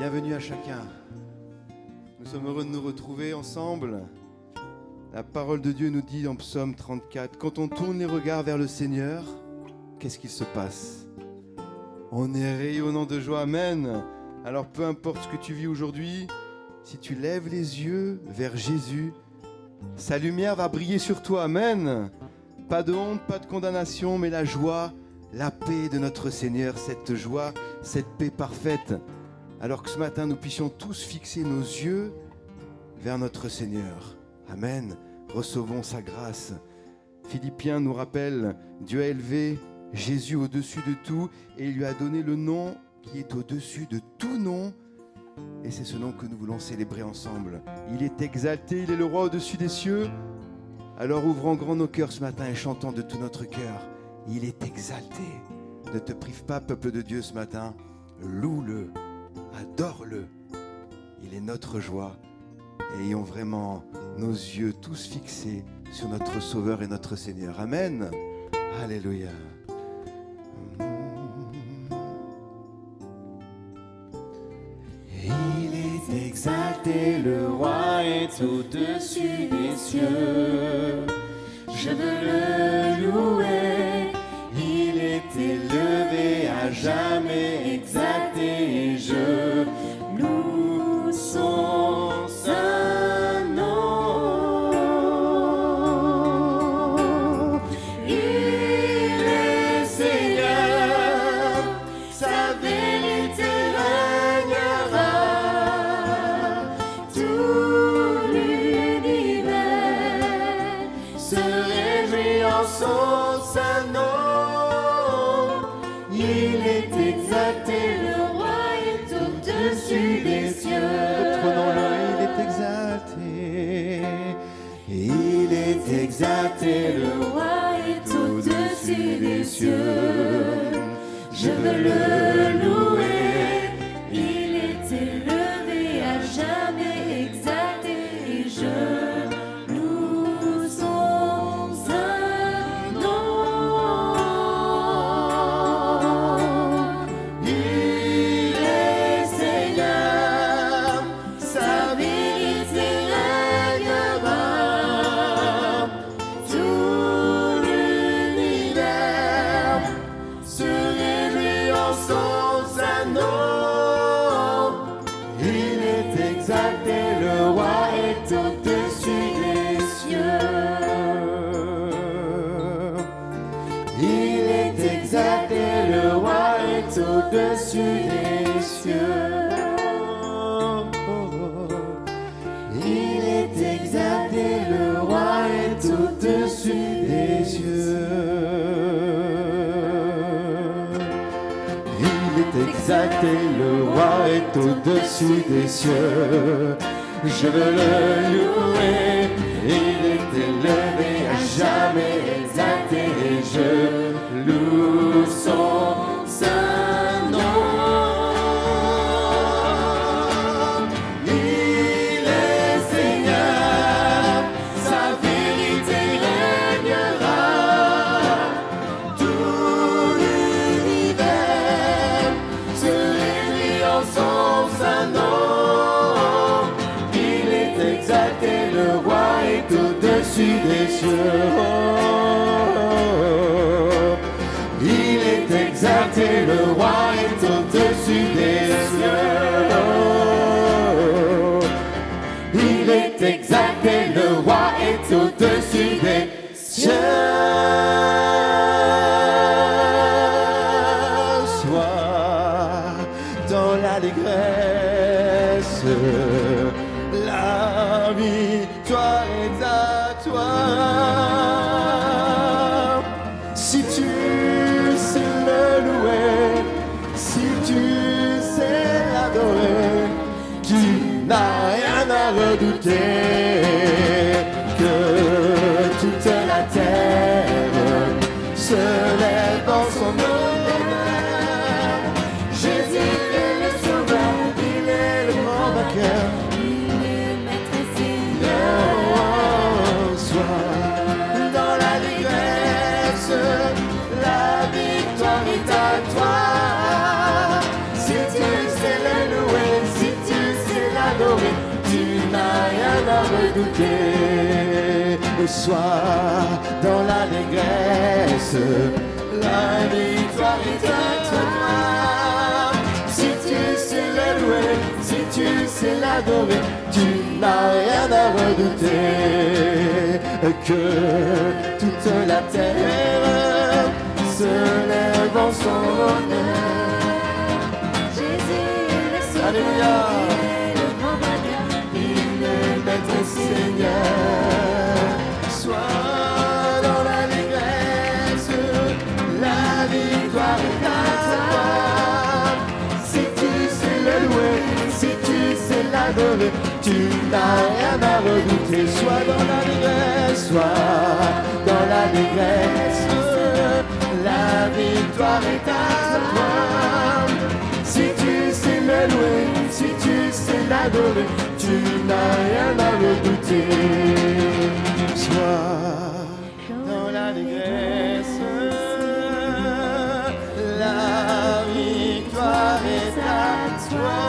Bienvenue à chacun. Nous sommes heureux de nous retrouver ensemble. La parole de Dieu nous dit dans Psaume 34, quand on tourne les regards vers le Seigneur, qu'est-ce qui se passe? On est rayonnant de joie, amen. Alors peu importe ce que tu vis aujourd'hui, si tu lèves les yeux vers Jésus, sa lumière va briller sur toi, amen. Pas de honte, pas de condamnation, mais la joie, la paix de notre Seigneur, cette joie, cette paix parfaite. Alors que ce matin, nous puissions tous fixer nos yeux vers notre Seigneur. Amen. Recevons sa grâce. Philippiens nous rappelle, Dieu a élevé Jésus au-dessus de tout et il lui a donné le nom qui est au-dessus de tout nom. Et c'est ce nom que nous voulons célébrer ensemble. Il est exalté, il est le roi au-dessus des cieux. Alors ouvrons grand nos cœurs ce matin et chantons de tout notre cœur. Il est exalté. Ne te prive pas, peuple de Dieu, ce matin. Loue-le, adore-le. Il est notre joie. Et ayons vraiment nos yeux tous fixés sur notre Sauveur et notre Seigneur. Amen. Alléluia. Il est exalté, le roi est au-dessus des cieux. Je veux le louer, il est élevé à jamais, exalté, et je loue son saint nom. Il est Seigneur, sa vérité régnera, tout l'univers se réjouit en son saint nom. Il est exalté, le roi est au-dessus des cieux. Prenons-le, il est exalté. Il est exalté, le roi est au-dessus des cieux. Je veux le louer, il est élevé à jamais, exalté, et je loue son saint nom. Il est Seigneur, sa vérité régnera, tout l'univers se réjouit en son saint nom. Il est exalté, le roi est au-dessus des cieux. Il est exalté, le roi est au-dessus des cieux. Il est exalté, le roi est au-dessus des cieux. Il est exalté, le roi est au-dessus des cieux. Je veux le louer, il est élevé à jamais, exalté, et je loue son saint nom. Il est Seigneur, sa vérité régnera, tout l'univers se réjouit en son saint nom. Il est exalté, le roi est au-dessus des cieux. Il est exalté, le roi est au-dessus des cieux. Il est exalté, le roi est au-dessus des cieux. Sois dans l'allégresse, la victoire est à toi. Si tu sais le louer, si tu sais l'adorer, tu n'as rien à redouter, que toute la terre se lève en son honneur. Jésus est le sauveur, il est le grand vainqueur. Il est maître et Seigneur. Sois dans l'allégresse, la victoire est à toi. Si tu sais le louer, si redouter. Sois dans l'allégresse, la victoire est à toi. Si tu sais le louer, si tu sais l'adorer, tu n'as rien à redouter. Que toute la terre se lève en son honneur. Jésus, alléluia, le grand vainqueur, il est maître Seigneur. Sois dans l'allégresse, la victoire est à toi. Si tu sais le louer, si tu sais l'adorer, tu n'as rien à redouter. Sois dans l'allégresse, sois dans l'allégresse, la victoire est à toi. Si tu sais le louer, si tu sais l'adorer, tu n'as rien à redouter. Sois dans l'allégresse, la victoire est à toi.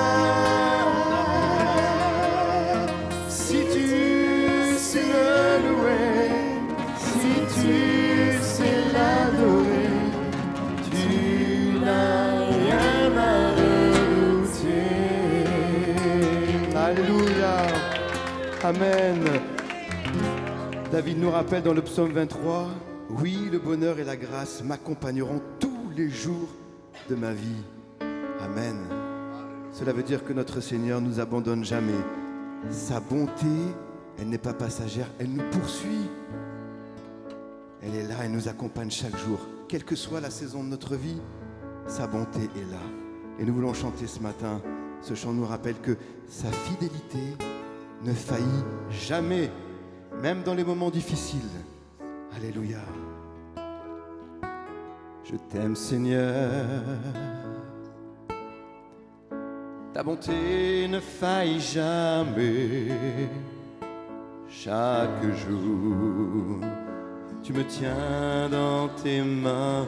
Si tu sais le louer, si tu sais l'adorer, tu n'as rien à redouter. Alléluia. Amen. David nous rappelle dans le psaume 23, « Oui, le bonheur et la grâce m'accompagneront tous les jours de ma vie. » Amen. Cela veut dire que notre Seigneur ne nous abandonne jamais. Sa bonté, elle n'est pas passagère, elle nous poursuit. Elle est là, elle nous accompagne chaque jour. Quelle que soit la saison de notre vie, sa bonté est là. Et nous voulons chanter ce matin. Ce chant nous rappelle que sa fidélité ne faillit jamais, même dans les moments difficiles. Alléluia. Je t'aime, Seigneur. Ta bonté ne faillit jamais. Chaque jour, tu me tiens dans tes mains.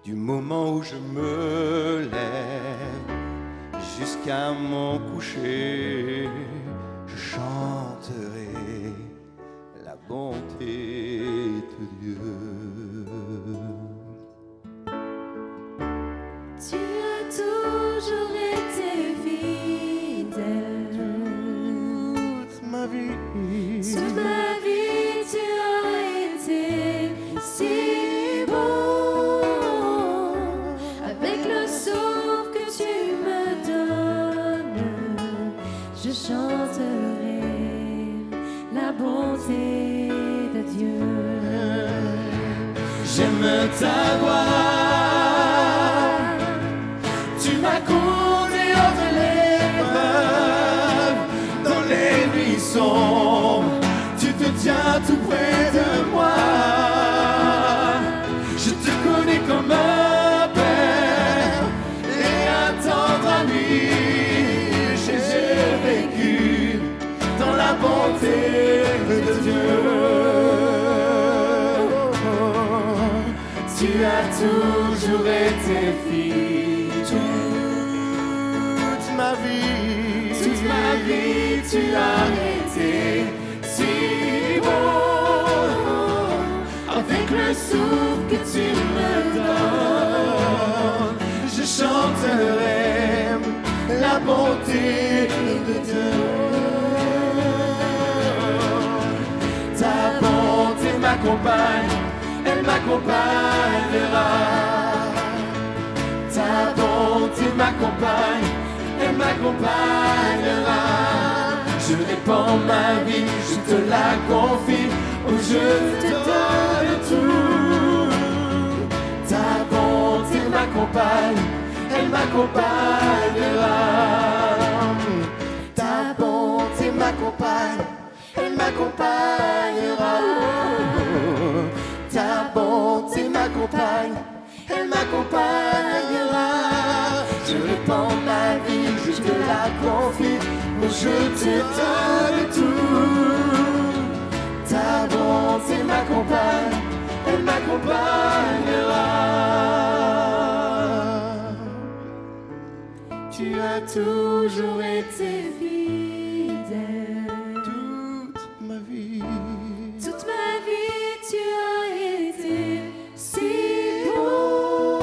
Du moment où je me lève jusqu'à mon coucher, je chanterai la bonté de Dieu. Tu as toujours été fidèle. Toute ma vie, Toute ma vie, tu as été si bon. Avec le souffle que tu me donnes, je chanterai la bonté de Dieu. J'aime ta voix, tu m'as conduit hors de l'épreuve, dans les nuits sombres, tu te tiens tout près de moi. Je te connais comme un père et un tendre ami. J'ai vécu dans la bonté de Dieu. Tu as toujours été fidèle. Toute ma vie, tu as été si bon. Avec le souffle que tu me donnes, je chanterai la bonté de Dieu. Ta bonté m'accompagne, elle m'accompagnera. Ta bonté m'accompagne, elle m'accompagnera. Je répands ma vie, je te la confie, oh je te donne tout. Ta bonté m'accompagne, elle m'accompagnera. Ta bonté m'accompagne, elle m'accompagnera. Ta bonté m'accompagne, elle m'accompagnera. Je répands ma vie, je te la confie, oh je te donne tout. Ta bonté m'accompagne, elle m'accompagnera. tu as toujours été fidèle. Toute ma vie. Toute ma vie, tu as été si bon.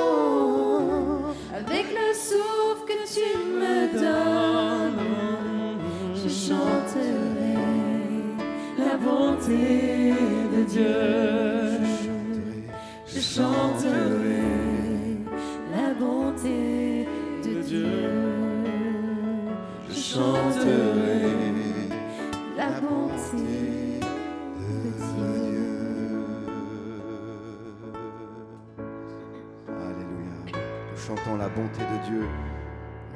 Avec le souffle que tu me donnes, je chanterai la bonté de Dieu. Je chanterai la bonté de Dieu. Je chanterai la bonté de Dieu. Alléluia. Nous chantons la bonté de Dieu.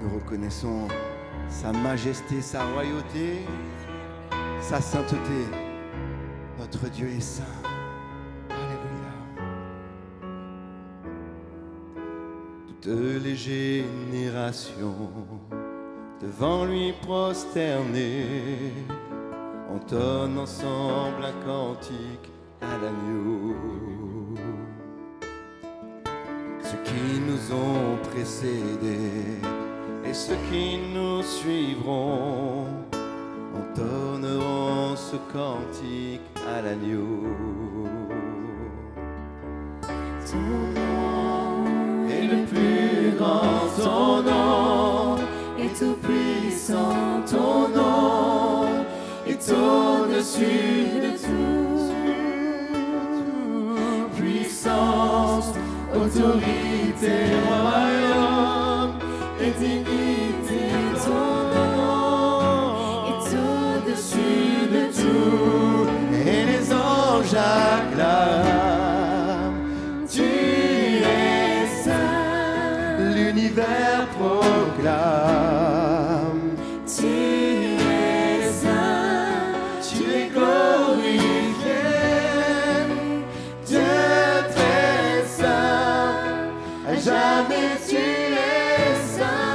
Nous reconnaissons sa majesté, sa royauté, sa sainteté. Notre Dieu est saint. Alléluia. Toutes les générations devant lui prosternées entonnent ensemble un cantique à l'agneau. Ceux qui nous ont précédés et ceux qui nous suivront entonneront ce cantique à l'agneau. Ton nom Et le plus grand, ton nom est tout puissant, ton nom est au-dessus de tout. Puissance, autorité, royaume et dignité, ton nom est au-dessus de tout. Et les anges acclament, tu es saint, l'univers proclame. Tu es saint, Tu es glorifié, Dieu très saint, à jamais tu es saint.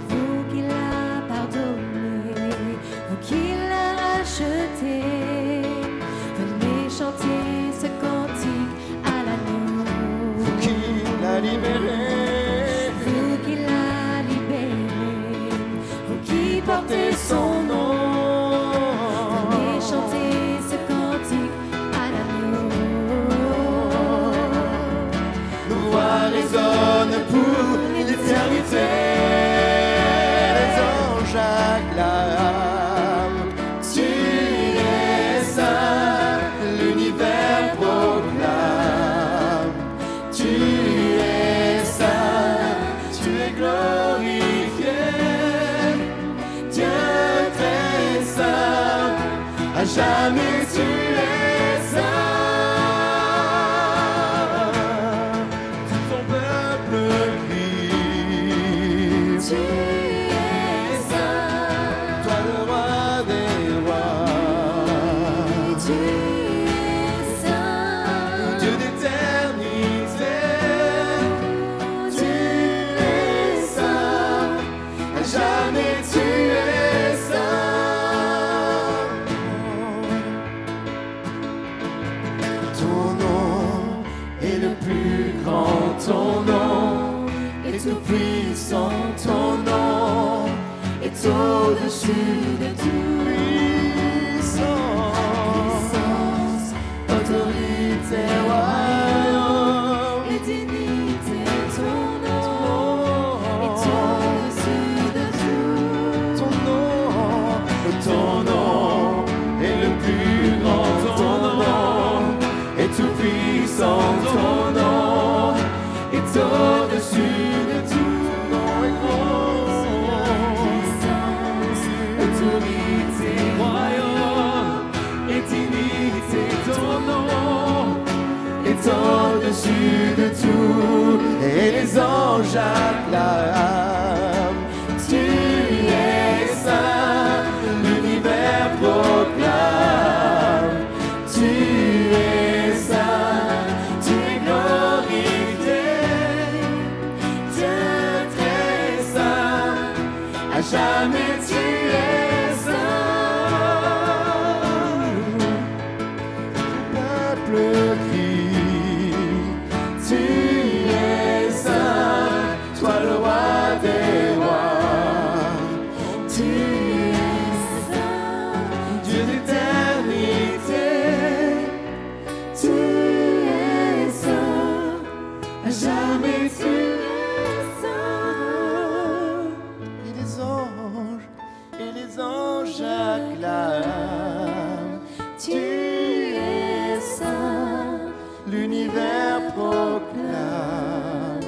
vous qui l'a pardonné, vous qui l'a racheté, venez chanter ce cantique à l'agneau. Qui l'a libéré, Vous qui l'a libéré, vous qui portez son nom, venez chanter ce cantique à l'agneau. nos voix résonnent pour l'éternité. Les anges acclament, tu es saint, l'univers proclame. Tu es saint, tu es glorifié, Dieu très saint, à jamais tu es saint. Tout ton peuple crie, Tu es saint, toi le roi des rois, tu es saint, Dieu d'éternité, tu es saint, à jamais tu es saint. Ton nom est le plus grand, ton nom est tout puissant, ton nom est au-dessus de tout. Puissance, autorité, royaume et dignité, ton nom est ton au-dessus de tout. nom est le plus grand, ton nom est tout puissant, ton nom est au-dessus de tout. Ton nom est grand, Puissance, autorité, royaume et dignité, ton nom est au-dessus de tout. Et les anges acclament, tu es saint, l'univers proclame. Tu es saint, tu es glorifié, Dieu très saint, à jamais tu es saint. Le peuple crie, l'univers proclame.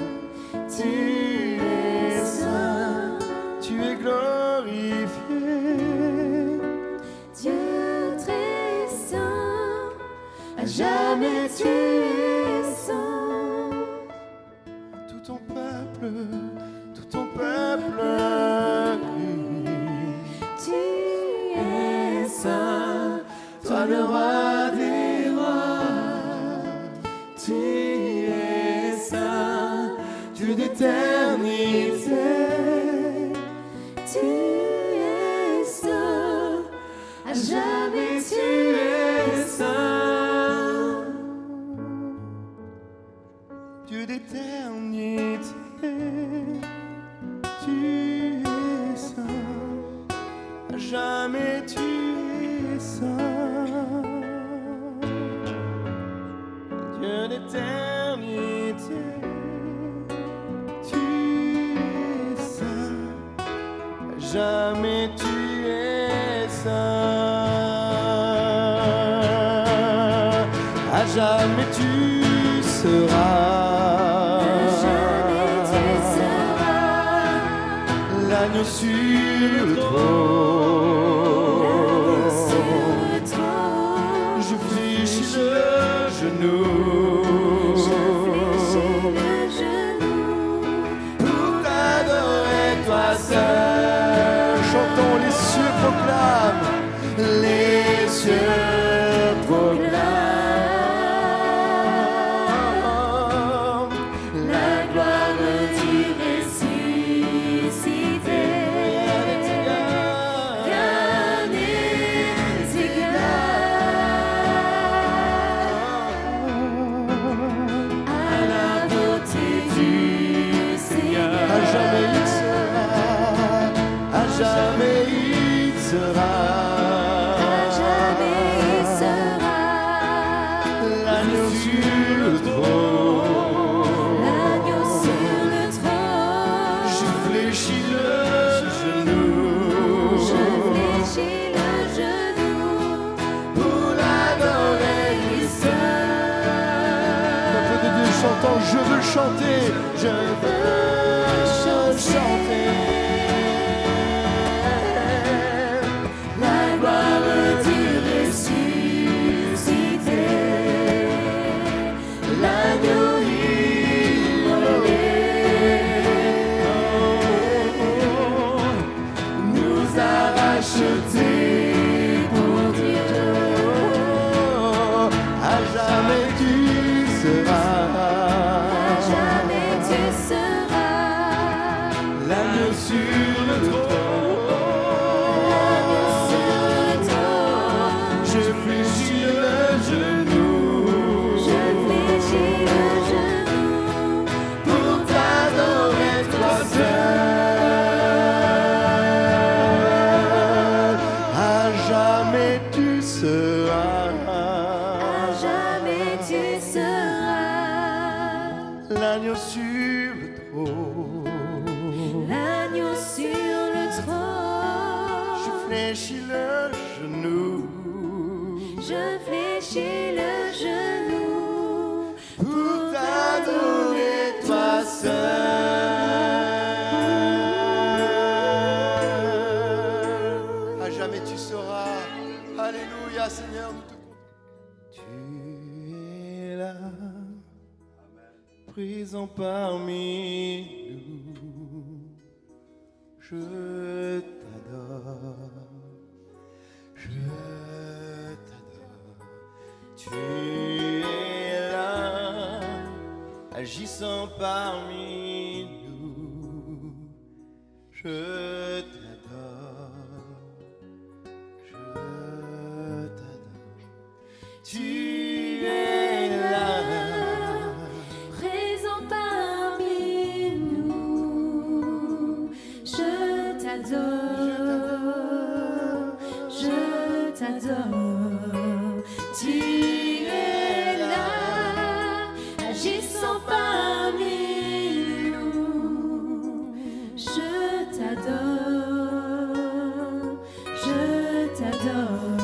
Tu es saint, tu es glorifié. Dieu très saint, à jamais tu es saint. Tout ton peuple crie. Tu es saint, Toi le roi des rois, tu es saint, Dieu d'éternité. tu es saint, à jamais tu es saint. Dieu d'éternité, tu es saint, à jamais tu es saint. Dieu d'éternité, tu es saint, à jamais tu es saint. À jamais tu seras. Jamais tu seras L'agneau sur le sur trône. le trône. Je fléchis le genou. Je fléchis le genou Pour t'adorer, toi seul. Chantons, les cieux proclament. Les cieux proclament la gloire du ressuscité. Rien n'est égal à la beauté du Seigneur. À jamais il sera, à jamais il sera. À jamais il sera L'agneau sur le trône. l'agneau sur le trône. Je fléchis le genou. Je fléchis le genou Pour l'adorer, lui seul. Peuple de Dieu chantant, je veux chanter, je veux chanter. la gloire du ressuscité. L'agneau immolé Nous a rachetés pour Dieu. À jamais tu seras. à jamais tu seras L'agneau sur le l'agneau sur trône. le trône. Je fléchis le genou. Je fléchis le genou Pour t'adorer, toi seul. À jamais tu seras. à jamais tu seras L'agneau sur le trône. l'agneau sur le trône. Je fléchis le genou. Je fléchis le genou Pour t'adorer, toi seul. À jamais tu seras. Alléluia, Seigneur, nous te comptons. Tu es là, présent parmi nous. Je t'adore. Je t'adore. Tu es là, agissant parmi nous. Je t'adore. Je t'adore. Tu es là, présent parmi nous. Je t'adore, je t'adore. Tu es là, agissant parmi nous. Je t'adore, je t'adore.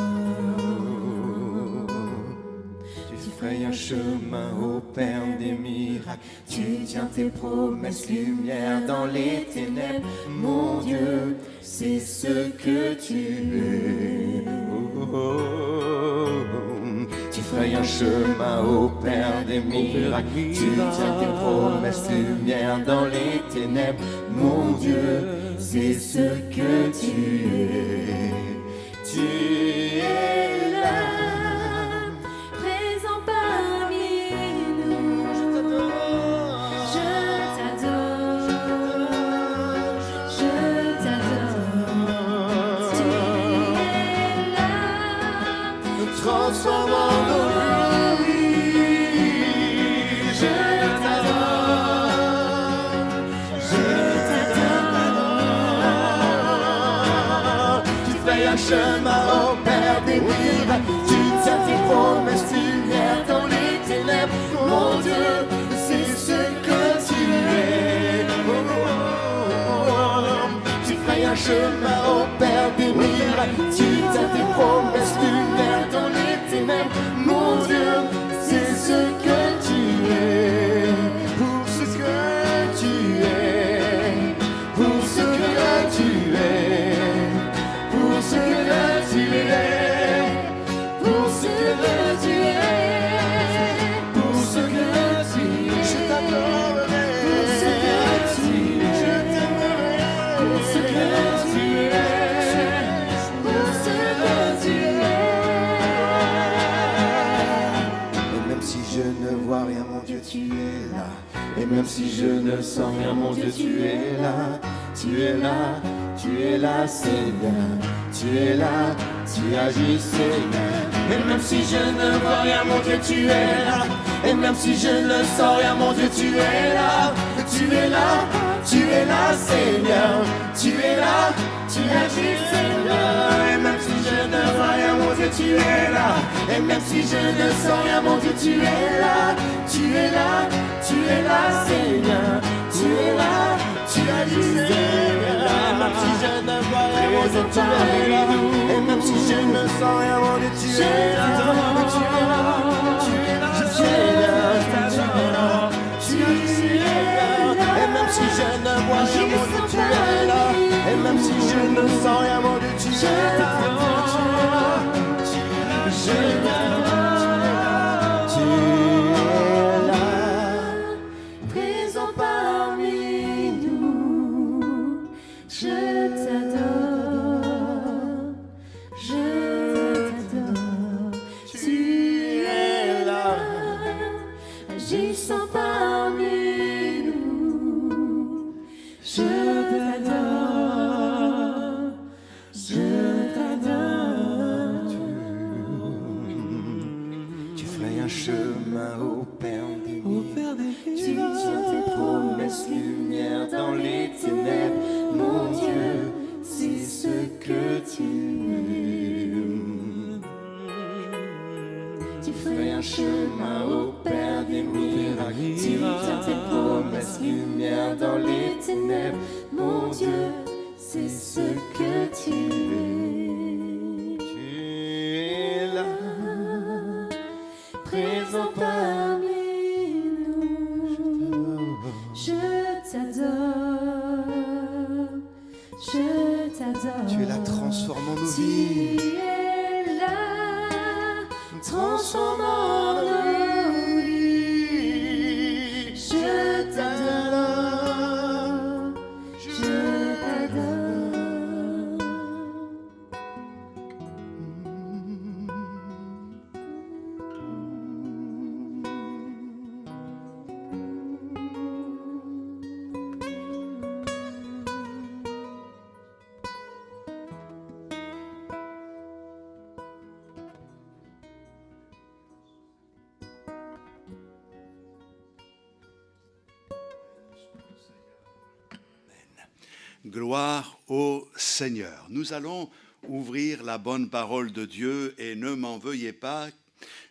tu frayes un chemin au ô Père des miracles. Tu tiens tes promesses, lumière dans les ténèbres. Mon Dieu, c'est ce que tu es. Tu frayes un chemin, ô Père des miracles. Tu tiens tes promesses, lumière dans les ténèbres. Mon Dieu, c'est ce que tu es. Tu es là, présent parmi nous. Je t'adore, je t'adore. Tu es là, transformant nos vies. Je t'adore, je t'adore. Tu fais un chemin, ô Père des miracles. Tu tiens tes promesses, lumière dans les ténèbres. Mon Dieu, c'est ce que tu es. Tu fais un chemin, ô Père des miracles. Tu tiens tes promesses, lumière dans les ténèbres. Mon Dieu, c'est ce que tu es. Pour ce que tu es. Pour ce que tu es. Pour ce que tu es. Pour ce que tu es. Pour ce que tu es. Je t'adorerai. Pour ce que tu es. Je t'aimerai. Pour ce que tu es. Pour ce que tu es. Et même si je ne vois rien, mon Dieu, tu es là. Et même si je ne sens rien, mon Dieu, tu es là. Tu es là, tu es là, Seigneur. Tu es là, tu agis, Seigneur. Et même si je ne vois rien, mon Dieu, tu es là. Et même si je ne sens rien, mon Dieu, tu es là. Tu es là, tu es là, Seigneur. Tu es là, tu agis, Seigneur. Et même si je ne vois rien, mon Dieu, tu es là. Et même si je ne sens rien, mon Dieu, tu es là. Tu es là, tu es là, Seigneur. Tu es là, tu agis, Seigneur. Et même si je ne vois rien, mon Dieu, tu es là. Et même si je ne sens rien, mon Dieu, tu es là. Tu es là, tu es là, tu es là, tu agis, Seigneur. Et même si je ne vois rien, mon Dieu, tu es là. Et même si je ne sens rien, mon Dieu, tu es là. Je t'adore, tu es là, présent parmi nous. Je t'adore, je t'adore. Tu es là, agissant parmi nous. Je t'adore, je t'adore. tu ferais un chemin au Père des miracles. Tu tiens tes promesses, lumière dans les ténèbres. Mon Dieu, c'est ce que tu es. Tu ferais un chemin au Père des miracles. Tu tiens tes promesses, lumière dans les ténèbres. Mon Dieu, c'est ce que tu es. Tu es là, présent Parmi nous, je t'adore, je t'adore. Tu es là, transformant nos Tu vies. es là, transformant nos vies. Je t'adore, je t'adore. Gloire au Seigneur. Nous allons ouvrir la bonne parole de Dieu et ne m'en veuillez pas.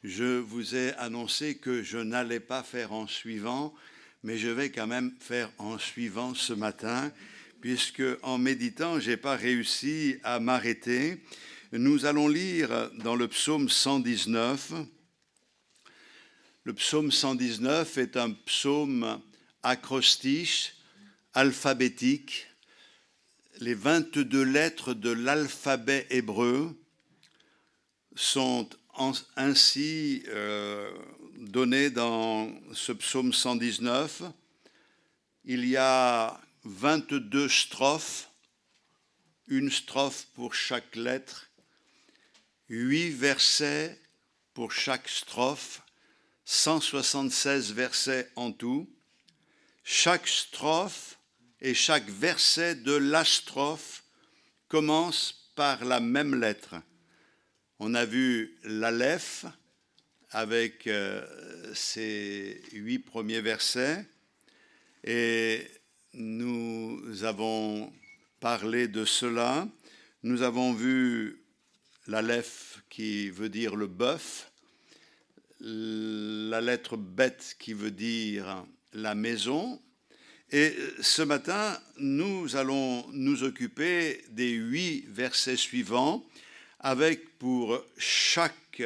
Je vous ai annoncé que je n'allais pas faire en suivant, mais je vais quand même faire en suivant ce matin, puisque en méditant, je n'ai pas réussi à m'arrêter. Nous allons lire dans le psaume 119, Le psaume 119 est un psaume acrostiche, alphabétique. Les 22 lettres de l'alphabet hébreu sont ainsi données dans ce psaume 119. Il y a 22 strophes, une strophe pour chaque lettre, 8 versets pour chaque strophe, 176 versets en tout. Chaque strophe et chaque verset de la strophe commence par la même lettre. On a vu l'Aleph avec ses 8 premiers versets et nous avons parlé de cela. Nous avons vu l'Aleph qui veut dire le bœuf, la lettre Bet qui veut dire la maison. Et ce matin, nous allons nous occuper des 8 versets suivants avec pour chaque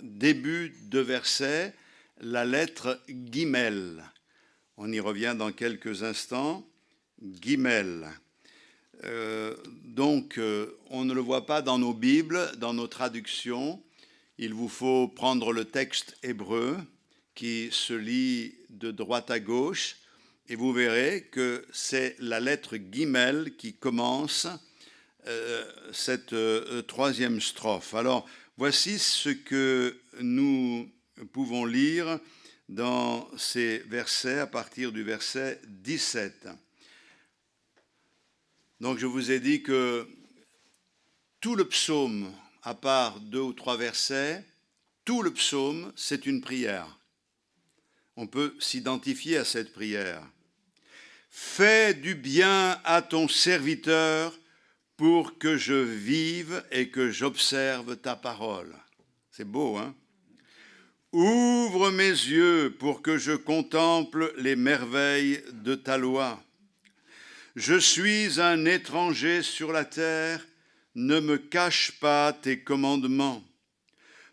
début de verset la lettre Guimel. On y revient dans quelques instants. Guimel. Donc, on ne le voit pas dans nos Bibles, dans nos traductions. Il vous faut prendre le texte hébreu qui se lit de droite à gauche et vous verrez que c'est la lettre Guimel qui commence cette troisième strophe. Alors, voici ce que nous pouvons lire dans ces versets à partir du verset 17. Donc, je vous ai dit que tout le psaume, à part 2 ou 3 versets, tout le psaume, c'est une prière. On peut s'identifier à cette prière. Fais du bien à ton serviteur pour que je vive et que j'observe ta parole. C'est beau, hein? Ouvre mes yeux pour que je contemple les merveilles de ta loi. Je suis un étranger sur la terre, ne me cache pas tes commandements.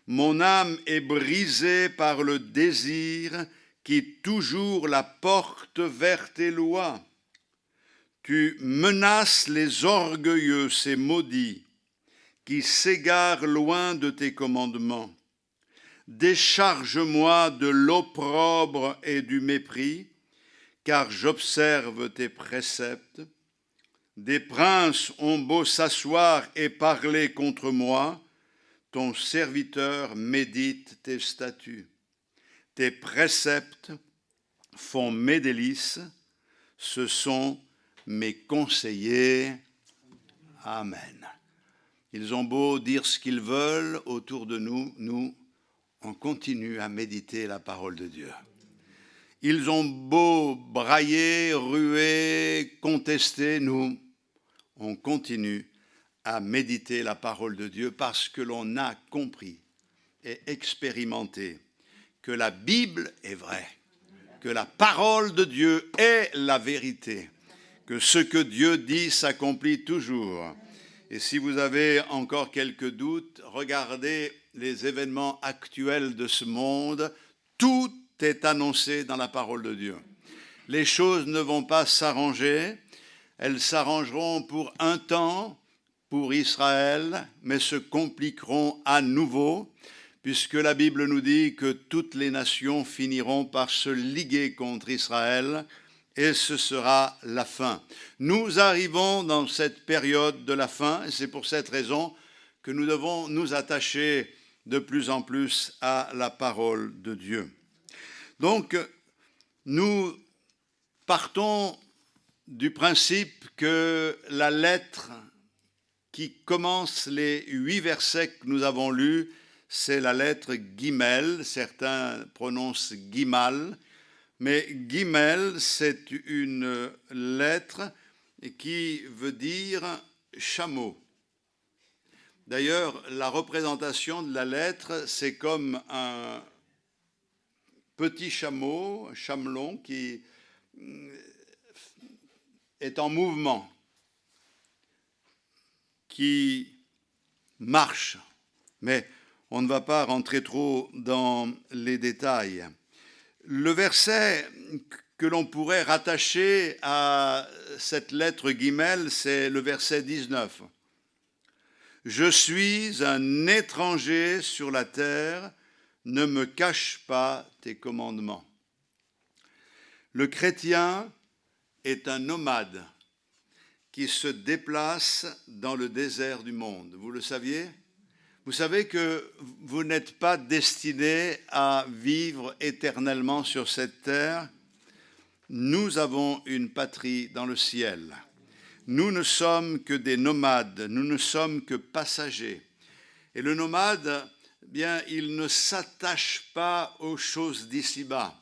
Mon âme est brisée par le désir qui toujours la porte vers tes lois. Tu menaces les orgueilleux, ces maudits, qui s'égarent loin de tes commandements. Décharge-moi de l'opprobre et du mépris, car j'observe tes préceptes. Des princes ont beau s'asseoir et parler contre moi, ton serviteur médite tes statuts. Tes préceptes font mes délices, ce sont mes conseillers. Amen. Ils ont beau dire ce qu'ils veulent autour de nous, nous, on continue à méditer la parole de Dieu. Ils ont beau brailler, ruer, contester, nous, on continue à méditer la parole de Dieu parce que l'on a compris et expérimenté que la Bible est vraie, que la parole de Dieu est la vérité, que ce que Dieu dit s'accomplit toujours. Et si vous avez encore quelques doutes, regardez les événements actuels de ce monde. Tout est annoncé dans la parole de Dieu. Les choses ne vont pas s'arranger, elles s'arrangeront pour un temps, pour Israël, mais se compliqueront à nouveau, puisque la Bible nous dit que toutes les nations finiront par se liguer contre Israël, et ce sera la fin. Nous arrivons dans cette période de la fin, et c'est pour cette raison que nous devons nous attacher de plus en plus à la parole de Dieu. Donc, nous partons du principe que la lettre qui commence les 8 versets que nous avons lus, c'est la lettre Guimel, certains prononcent Guimal, mais Guimel, c'est une lettre qui veut dire chameau. D'ailleurs, la représentation de la lettre, c'est comme un petit chameau, un chamelon qui est en mouvement, qui marche. Mais On ne va pas rentrer trop dans les détails. Le verset que l'on pourrait rattacher à cette lettre Guimel, c'est le verset 19. Je suis un étranger sur la terre, ne me cache pas tes commandements. Le chrétien est un nomade qui se déplace dans le désert du monde. Vous le saviez ? Vous savez que vous n'êtes pas destiné à vivre éternellement sur cette terre. Nous avons une patrie dans le ciel. Nous ne sommes que des nomades, nous ne sommes que passagers. Et le nomade, bien, il ne s'attache pas aux choses d'ici-bas.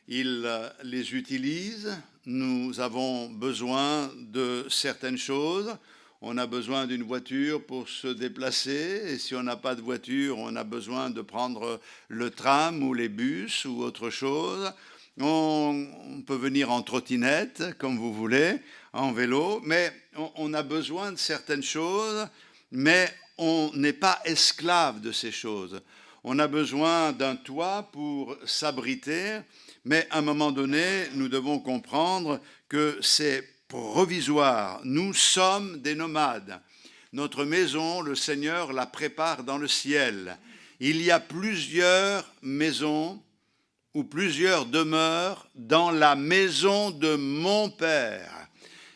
Il les utilise. Nous avons besoin de certaines choses. On a besoin d'une voiture pour se déplacer. Et si on n'a pas de voiture, on a besoin de prendre le tram ou les bus ou autre chose. On peut venir en trottinette, comme vous voulez, en vélo, mais on a besoin de certaines choses, mais on n'est pas esclave de ces choses. On a besoin d'un toit pour s'abriter, mais à un moment donné, nous devons comprendre que c'est provisoire. Nous sommes des nomades. Notre maison, le Seigneur la prépare dans le ciel. Il y a plusieurs maisons ou plusieurs demeures dans la maison de mon Père.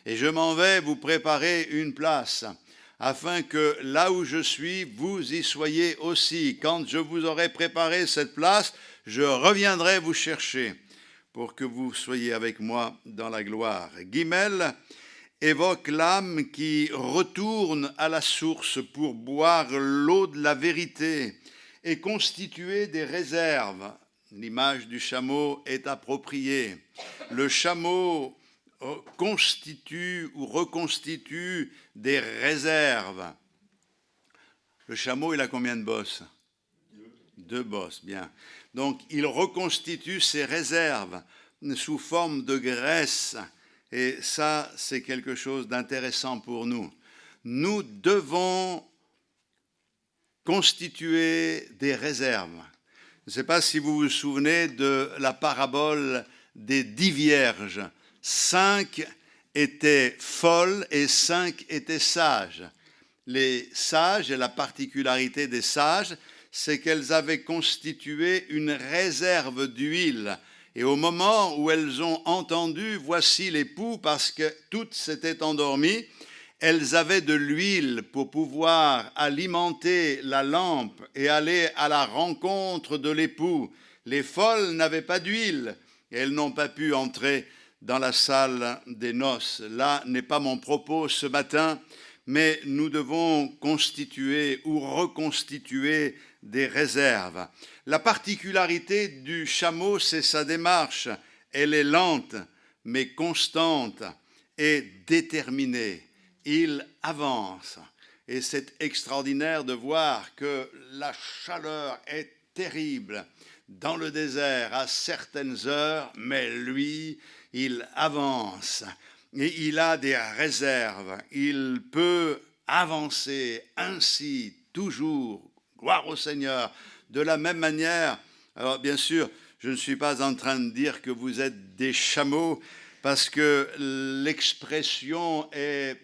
Et je m'en vais vous préparer une place, afin que là où je suis, vous y soyez aussi. Quand je vous aurai préparé cette place, je reviendrai vous chercher, pour que vous soyez avec moi dans la gloire. Guimel évoque l'âme qui retourne à la source pour boire l'eau de la vérité et constituer des réserves. L'image du chameau est appropriée. Le chameau constitue ou reconstitue des réserves. Le chameau, il a combien de bosses ? Deux bosses, bien. Donc, il reconstitue ses réserves sous forme de graisse. Et ça, c'est quelque chose d'intéressant pour nous. Nous devons constituer des réserves. Je ne sais pas si vous vous souvenez de la parabole des 10 vierges. 5 étaient folles et 5 étaient sages. Les sages, et la particularité des sages, c'est qu'elles avaient constitué une réserve d'huile. Et au moment où elles ont entendu « Voici l'époux », parce que toutes s'étaient endormies, elles avaient de l'huile pour pouvoir alimenter la lampe et aller à la rencontre de l'époux. Les folles n'avaient pas d'huile et elles n'ont pas pu entrer dans la salle des noces. Là n'est pas mon propos ce matin, mais nous devons constituer ou reconstituer des réserves. La particularité du chameau, c'est sa démarche. Elle est lente, mais constante et déterminée. Il avance. Et c'est extraordinaire de voir que la chaleur est terrible dans le désert à certaines heures, mais lui, il avance. Et il a des réserves. Il peut avancer ainsi, toujours. Gloire au Seigneur. De la même manière, alors bien sûr, je ne suis pas en train de dire que vous êtes des chameaux, parce que l'expression est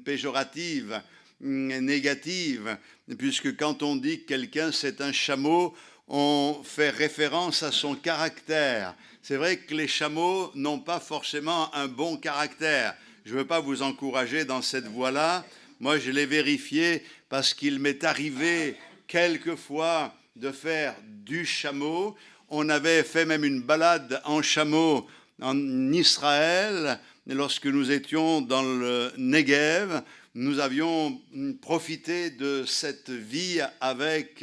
péjorative, négative, puisque quand on dit que quelqu'un c'est un chameau, on fait référence à son caractère. C'est vrai que les chameaux n'ont pas forcément un bon caractère. Je ne veux pas vous encourager dans cette voie-là. Moi, je l'ai vérifié parce qu'il m'est arrivé quelquefois de faire du chameau. On avait fait même une balade en chameau en Israël, lorsque nous étions dans le Negev. Nous avions profité de cette vie avec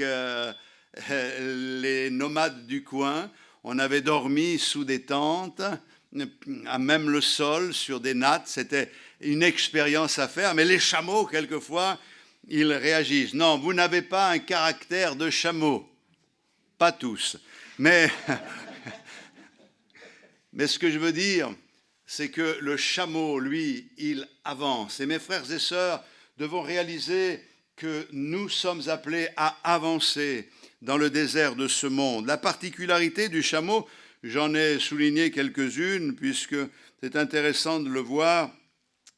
les nomades du coin. On avait dormi sous des tentes, à même le sol, sur des nattes. C'était une expérience à faire. Mais les chameaux, quelquefois, ils réagissent. Non, vous n'avez pas un caractère de chameau. Pas tous. Mais ce que je veux dire, c'est que le chameau, lui, il avance. Et mes frères et sœurs devons réaliser que nous sommes appelés à avancer dans le désert de ce monde. La particularité du chameau, j'en ai souligné quelques-unes puisque c'est intéressant de le voir,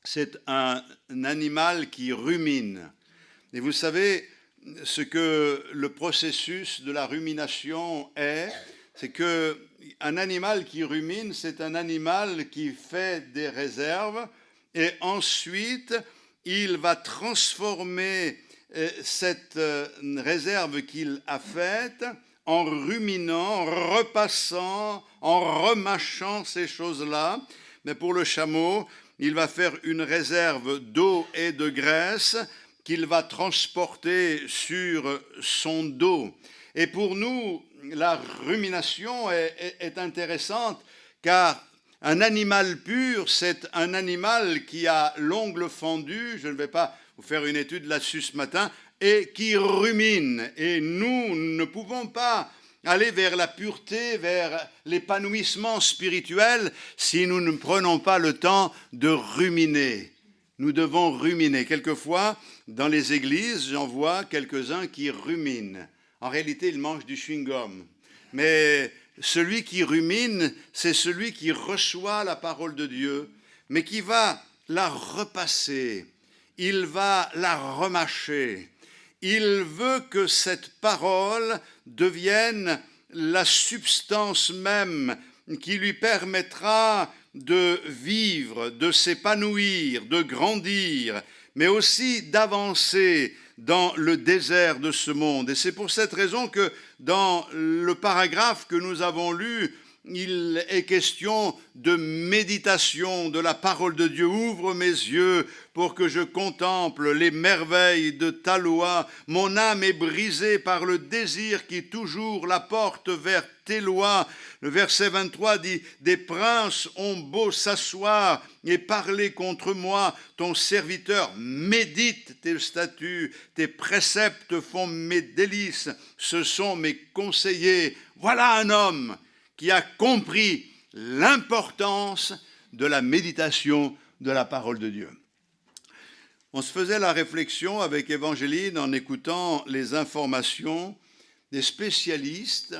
c'est un animal qui rumine. Et vous savez ce que le processus de la rumination est, c'est qu'un animal qui rumine, c'est un animal qui fait des réserves et ensuite il va transformer cette réserve qu'il a faite en ruminant, en repassant, en remâchant ces choses-là. Mais pour le chameau, il va faire une réserve d'eau et de graisse qu'il va transporter sur son dos. Et pour nous, la rumination est intéressante car un animal pur, c'est un animal qui a l'ongle fendu, je ne vais pas vous faire une étude là-dessus ce matin, et qui rumine. Et nous ne pouvons pas aller vers la pureté, vers l'épanouissement spirituel si nous ne prenons pas le temps de ruminer. Nous devons ruminer. Quelquefois, dans les églises, j'en vois quelques-uns qui ruminent. En réalité, ils mangent du chewing-gum. Mais celui qui rumine, c'est celui qui reçoit la parole de Dieu, mais qui va la repasser, il va la remâcher. Il veut que cette parole devienne la substance même qui lui permettra de vivre, de s'épanouir, de grandir, mais aussi d'avancer dans le désert de ce monde. Et c'est pour cette raison que dans le paragraphe que nous avons lu, il est question de méditation de la parole de Dieu. Ouvre mes yeux pour que je contemple les merveilles de ta loi. Mon âme est brisée par le désir qui toujours la porte vers tes lois. Le verset 23 dit « Des princes ont beau s'asseoir et parler contre moi, ton serviteur médite tes statuts, tes préceptes font mes délices, ce sont mes conseillers. » Voilà un homme qui a compris l'importance de la méditation de la parole de Dieu. On se faisait la réflexion avec Évangéline en écoutant les informations. Des spécialistes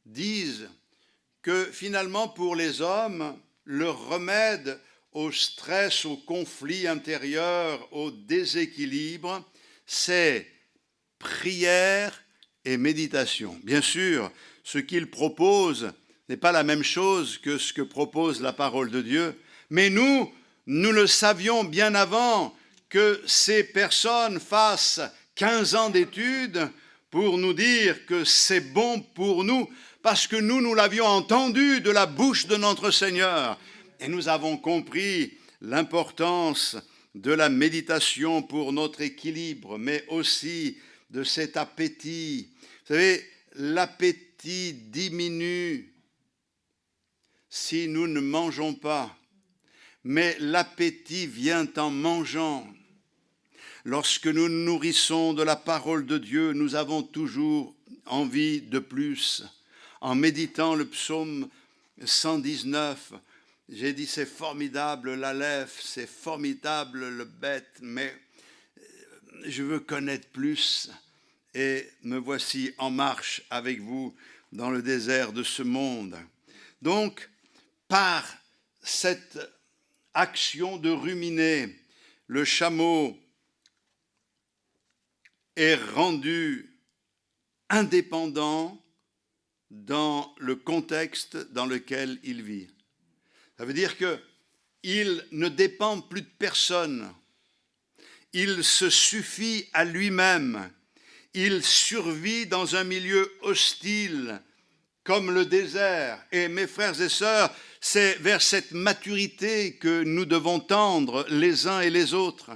disent que finalement pour les hommes, le remède au stress, au conflit intérieur, au déséquilibre, c'est prière et méditation. Bien sûr, ce qu'il propose n'est pas la même chose que ce que propose la parole de Dieu, mais nous le savions bien avant que ces personnes fassent 15 ans d'études pour nous dire que c'est bon pour nous, parce que nous l'avions entendu de la bouche de notre Seigneur. Et nous avons compris l'importance de la méditation pour notre équilibre, mais aussi de cet appétit. Vous savez, l'appétit diminue si nous ne mangeons pas, mais l'appétit vient en mangeant. Lorsque nous nous nourrissons de la parole de Dieu, nous avons toujours envie de plus. En méditant le psaume 119, j'ai dit c'est formidable l'Aleph, c'est formidable le Bet, mais je veux connaître plus. Et me voici en marche avec vous dans le désert de ce monde. Donc, par cette action de ruminer, le chameau est rendu indépendant dans le contexte dans lequel il vit. Ça veut dire qu'il ne dépend plus de personne. Il se suffit à lui-même. Il survit dans un milieu hostile, comme le désert. Et mes frères et sœurs, c'est vers cette maturité que nous devons tendre les uns et les autres.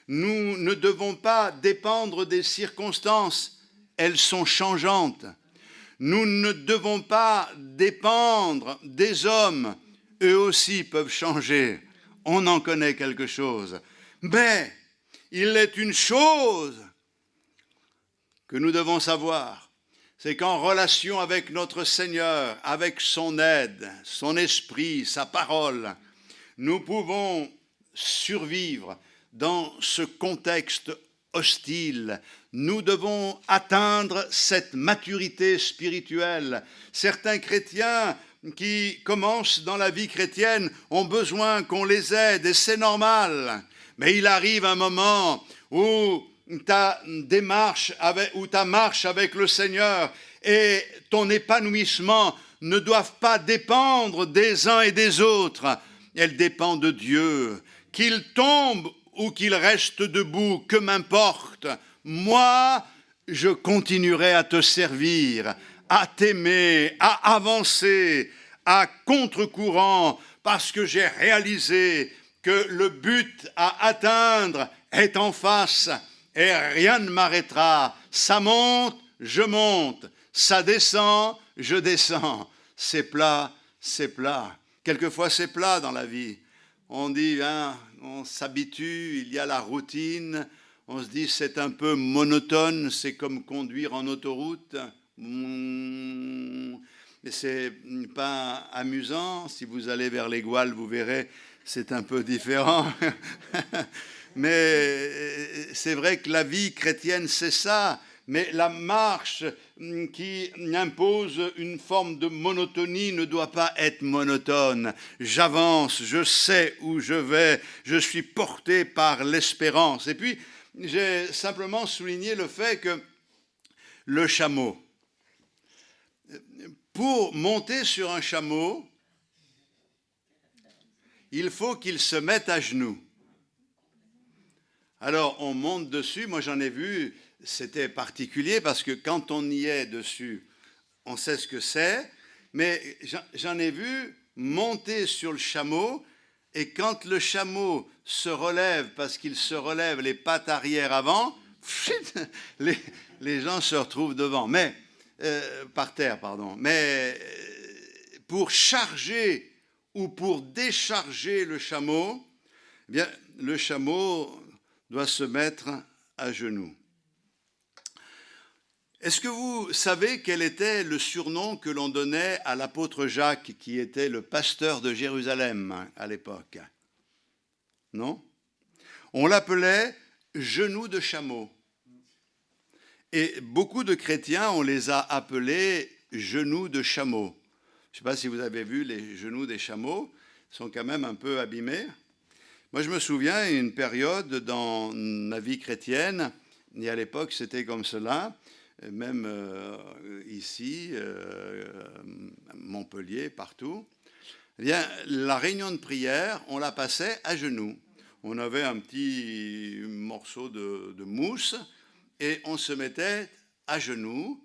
Nous ne devons pas dépendre des circonstances, elles sont changeantes. Nous ne devons pas dépendre des hommes, eux aussi peuvent changer. On en connaît quelque chose. Mais il est une chose que nous devons savoir, c'est qu'en relation avec notre Seigneur, avec son aide, son esprit, sa parole, nous pouvons survivre dans ce contexte hostile. Nous devons atteindre cette maturité spirituelle. Certains chrétiens qui commencent dans la vie chrétienne ont besoin qu'on les aide et c'est normal. Mais il arrive un moment où ta démarche ou ta marche avec le Seigneur et ton épanouissement ne doivent pas dépendre des uns et des autres. Elles dépendent de Dieu. Qu'il tombe ou qu'il reste debout, que m'importe. Moi, je continuerai à te servir, à t'aimer, à avancer, à contre-courant, parce que j'ai réalisé que le but à atteindre est en face et rien ne m'arrêtera. Ça monte, je monte. Ça descend, je descends. C'est plat, c'est plat. Quelquefois, c'est plat dans la vie. On dit, on s'habitue, il y a la routine. On se dit, c'est un peu monotone, c'est comme conduire en autoroute. Mais c'est pas amusant. Si vous allez vers les Gouales, vous verrez, c'est un peu différent. Mais c'est vrai que la vie chrétienne, c'est ça. Mais la marche qui impose une forme de monotonie ne doit pas être monotone. J'avance, je sais où je vais, je suis porté par l'espérance. Et puis, j'ai simplement souligné le fait que le chameau, pour monter sur un chameau, il faut qu'il se mette à genoux. Alors, on monte dessus, moi j'en ai vu, c'était particulier parce que quand on y est dessus, on sait ce que c'est, mais j'en ai vu monter sur le chameau et quand le chameau se relève, parce qu'il se relève les pattes arrière avant, les gens se retrouvent devant, par terre, pardon. Mais pour charger ou pour décharger le chameau, eh bien, le chameau doit se mettre à genoux. Est-ce que vous savez quel était le surnom que l'on donnait à l'apôtre Jacques, qui était le pasteur de Jérusalem à l'époque? Non? On l'appelait « genou de chameau ». Et beaucoup de chrétiens, on les a appelés « genoux de chameau ». Je ne sais pas si vous avez vu les genoux des chameaux, ils sont quand même un peu abîmés. Moi, je me souviens une période dans ma vie chrétienne, et à l'époque, c'était comme cela, même ici, Montpellier, partout. Eh bien, la réunion de prière, on la passait à genoux. On avait un petit morceau de mousse et on se mettait à genoux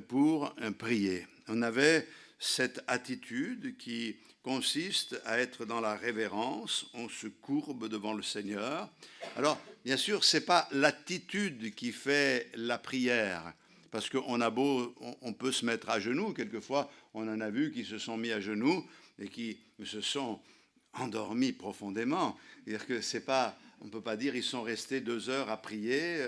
pour prier. On avait cette attitude qui consiste à être dans la révérence, on se courbe devant le Seigneur. Alors, bien sûr, ce n'est pas l'attitude qui fait la prière, parce on peut se mettre à genoux, quelquefois on en a vu qui se sont mis à genoux et qui se sont endormis profondément. C'est-à-dire que c'est pas, on ne peut pas dire ils sont restés 2 heures à prier,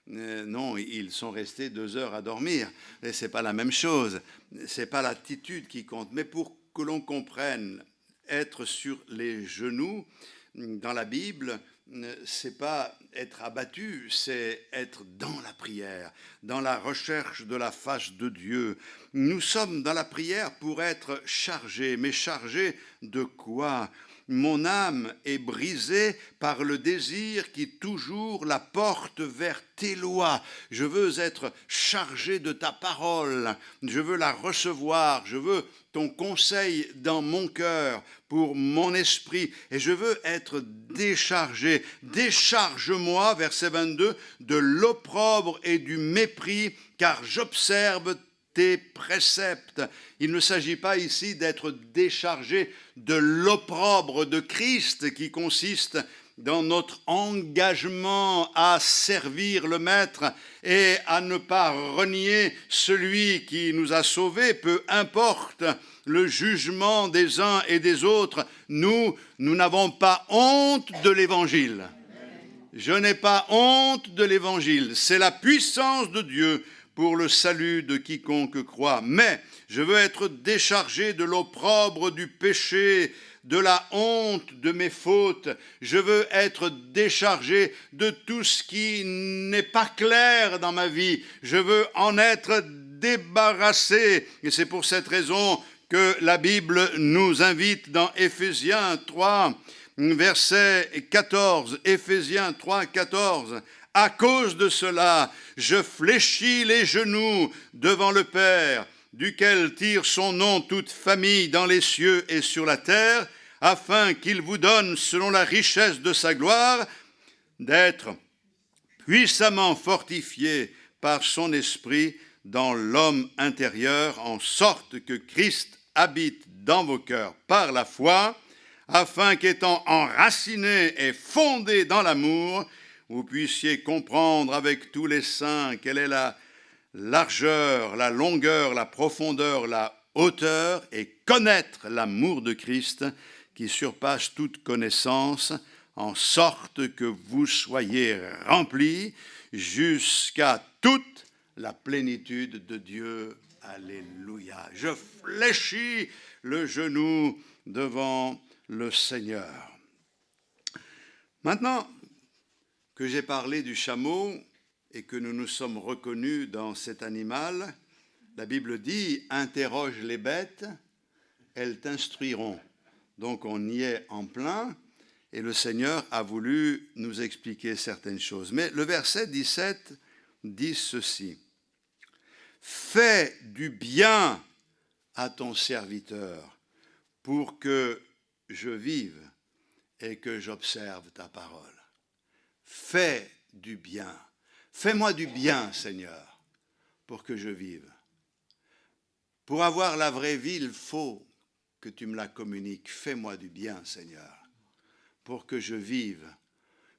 non, ils sont restés 2 heures à dormir. Et ce n'est pas la même chose, ce n'est pas l'attitude qui compte, mais pour que l'on comprenne, être sur les genoux dans la Bible, c'est pas être abattu, c'est être dans la prière, dans la recherche de la face de Dieu. Nous sommes dans la prière pour être chargés, mais chargés de quoi? Mon âme est brisée par le désir qui toujours la porte vers tes lois. Je veux être chargé de ta parole, je veux la recevoir, je veux ton conseil dans mon cœur, pour mon esprit, et je veux être déchargé. Décharge-moi, verset 22, de l'opprobre et du mépris, car j'observe tes préceptes. Il ne s'agit pas ici d'être déchargé de l'opprobre de Christ qui consiste dans notre engagement à servir le Maître et à ne pas renier celui qui nous a sauvés, peu importe le jugement des uns et des autres. Nous n'avons pas honte de l'Évangile. Je n'ai pas honte de l'Évangile. C'est la puissance de Dieu pour le salut de quiconque croit. Mais je veux être déchargé de l'opprobre du péché, de la honte de mes fautes. Je veux être déchargé de tout ce qui n'est pas clair dans ma vie. Je veux en être débarrassé. Et c'est pour cette raison que la Bible nous invite dans Éphésiens 3, verset 14. Éphésiens 3, 14. À cause de cela, je fléchis les genoux devant le Père, duquel tire son nom toute famille dans les cieux et sur la terre, afin qu'il vous donne, selon la richesse de sa gloire, d'être puissamment fortifié par son esprit dans l'homme intérieur, en sorte que Christ habite dans vos cœurs par la foi, afin qu'étant enraciné et fondé dans l'amour, vous puissiez comprendre avec tous les saints quelle est la largeur, la longueur, la profondeur, la hauteur, et connaître l'amour de Christ qui surpasse toute connaissance, en sorte que vous soyez remplis jusqu'à toute la plénitude de Dieu. Alléluia. Je fléchis le genou devant le Seigneur. Maintenant que j'ai parlé du chameau et que nous nous sommes reconnus dans cet animal, la Bible dit « Interroge les bêtes, elles t'instruiront ». Donc on y est en plein et le Seigneur a voulu nous expliquer certaines choses. Mais le verset 17 dit ceci: « Fais du bien à ton serviteur pour que je vive et que j'observe ta parole. » Fais du bien. Fais-moi du bien, Seigneur, pour que je vive. Pour avoir la vraie vie, il faut que tu me la communiques. Fais-moi du bien, Seigneur, pour que je vive.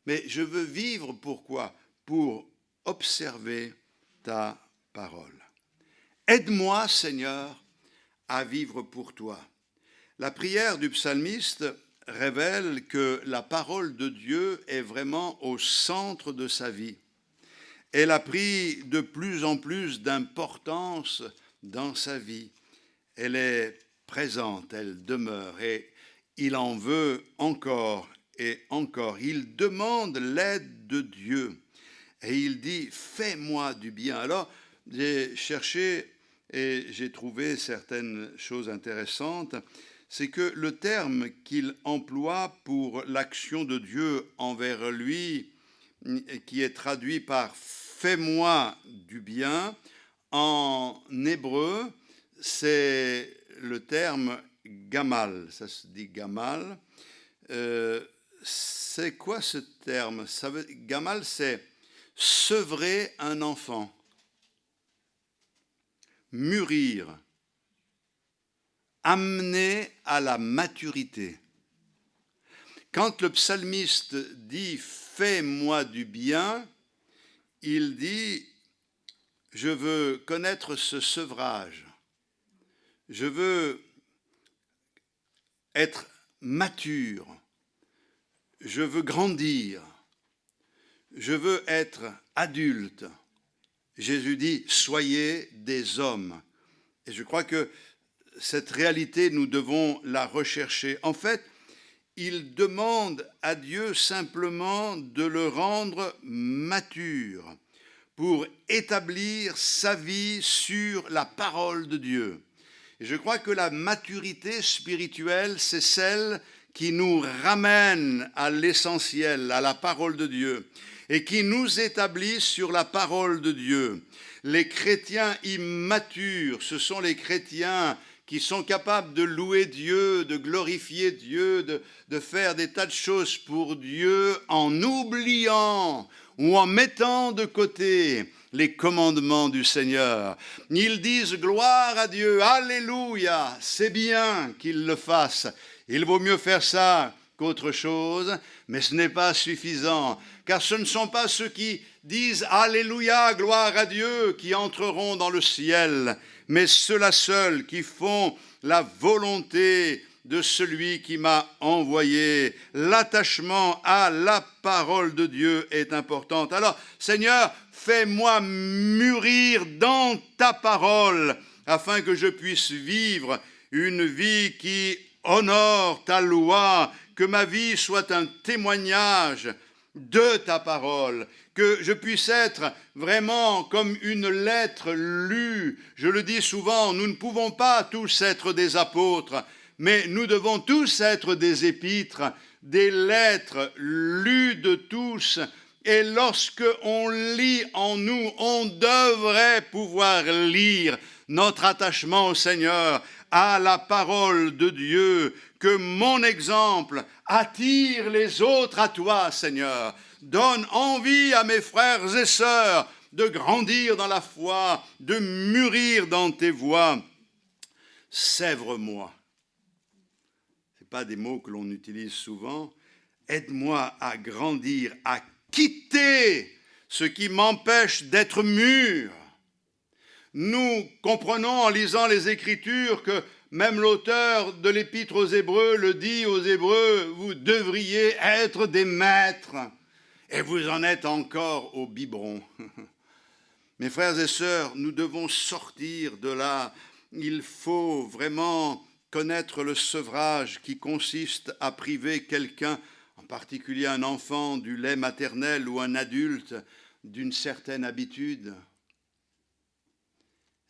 Mais je veux vivre pourquoi? Pour observer ta parole. Aide-moi, Seigneur, à vivre pour toi. La prière du psalmiste révèle que la parole de Dieu est vraiment au centre de sa vie. Elle a pris de plus en plus d'importance dans sa vie. Elle est présente, elle demeure et il en veut encore et encore. Il demande l'aide de Dieu et il dit « Fais-moi du bien ». Alors, j'ai cherché et j'ai trouvé certaines choses intéressantes. C'est que le terme qu'il emploie pour l'action de Dieu envers lui, qui est traduit par « fais-moi du bien », en hébreu, c'est le terme « gamal ». Ça se dit « gamal ». C'est quoi ce terme? Gamal, c'est sevrer un enfant, mûrir, amener à la maturité. Quand le psalmiste dit « fais-moi du bien », il dit « je veux connaître ce sevrage, je veux être mature, je veux grandir, je veux être adulte ». Jésus dit « soyez des hommes ». Et je crois que cette réalité, nous devons la rechercher. En fait, il demande à Dieu simplement de le rendre mature pour établir sa vie sur la parole de Dieu. Et je crois que la maturité spirituelle, c'est celle qui nous ramène à l'essentiel, à la parole de Dieu, et qui nous établit sur la parole de Dieu. Les chrétiens immatures, ce sont les chrétiens qui sont capables de louer Dieu, de glorifier Dieu, de faire des tas de choses pour Dieu en oubliant ou en mettant de côté les commandements du Seigneur. Ils disent gloire à Dieu, alléluia, c'est bien qu'ils le fassent. Il vaut mieux faire ça qu'autre chose, mais ce n'est pas suffisant, car ce ne sont pas ceux qui disent alléluia, gloire à Dieu, qui entreront dans le ciel, mais ceux-là seuls qui font la volonté de celui qui m'a envoyé. L'attachement à la parole de Dieu est important. Alors, Seigneur, fais-moi mûrir dans ta parole, afin que je puisse vivre une vie qui honore ta loi, que ma vie soit un témoignage de ta parole, que je puisse être vraiment comme une lettre lue. Je le dis souvent, nous ne pouvons pas tous être des apôtres, mais nous devons tous être des épîtres, des lettres lues de tous. Et lorsque on lit en nous, on devrait pouvoir lire notre attachement au Seigneur, à la parole de Dieu, que mon exemple attire les autres à toi, Seigneur. Donne envie à mes frères et sœurs de grandir dans la foi, de mûrir dans tes voies. Sèvre-moi. Ce n'est pas des mots que l'on utilise souvent. Aide-moi à grandir, à quitter ce qui m'empêche d'être mûr. Nous comprenons en lisant les Écritures que même l'auteur de l'Épître aux Hébreux le dit aux Hébreux, vous devriez être des maîtres, et vous en êtes encore au biberon. Mes frères et sœurs, nous devons sortir de là. Il faut vraiment connaître le sevrage qui consiste à priver quelqu'un, en particulier un enfant, du lait maternel ou un adulte d'une certaine habitude.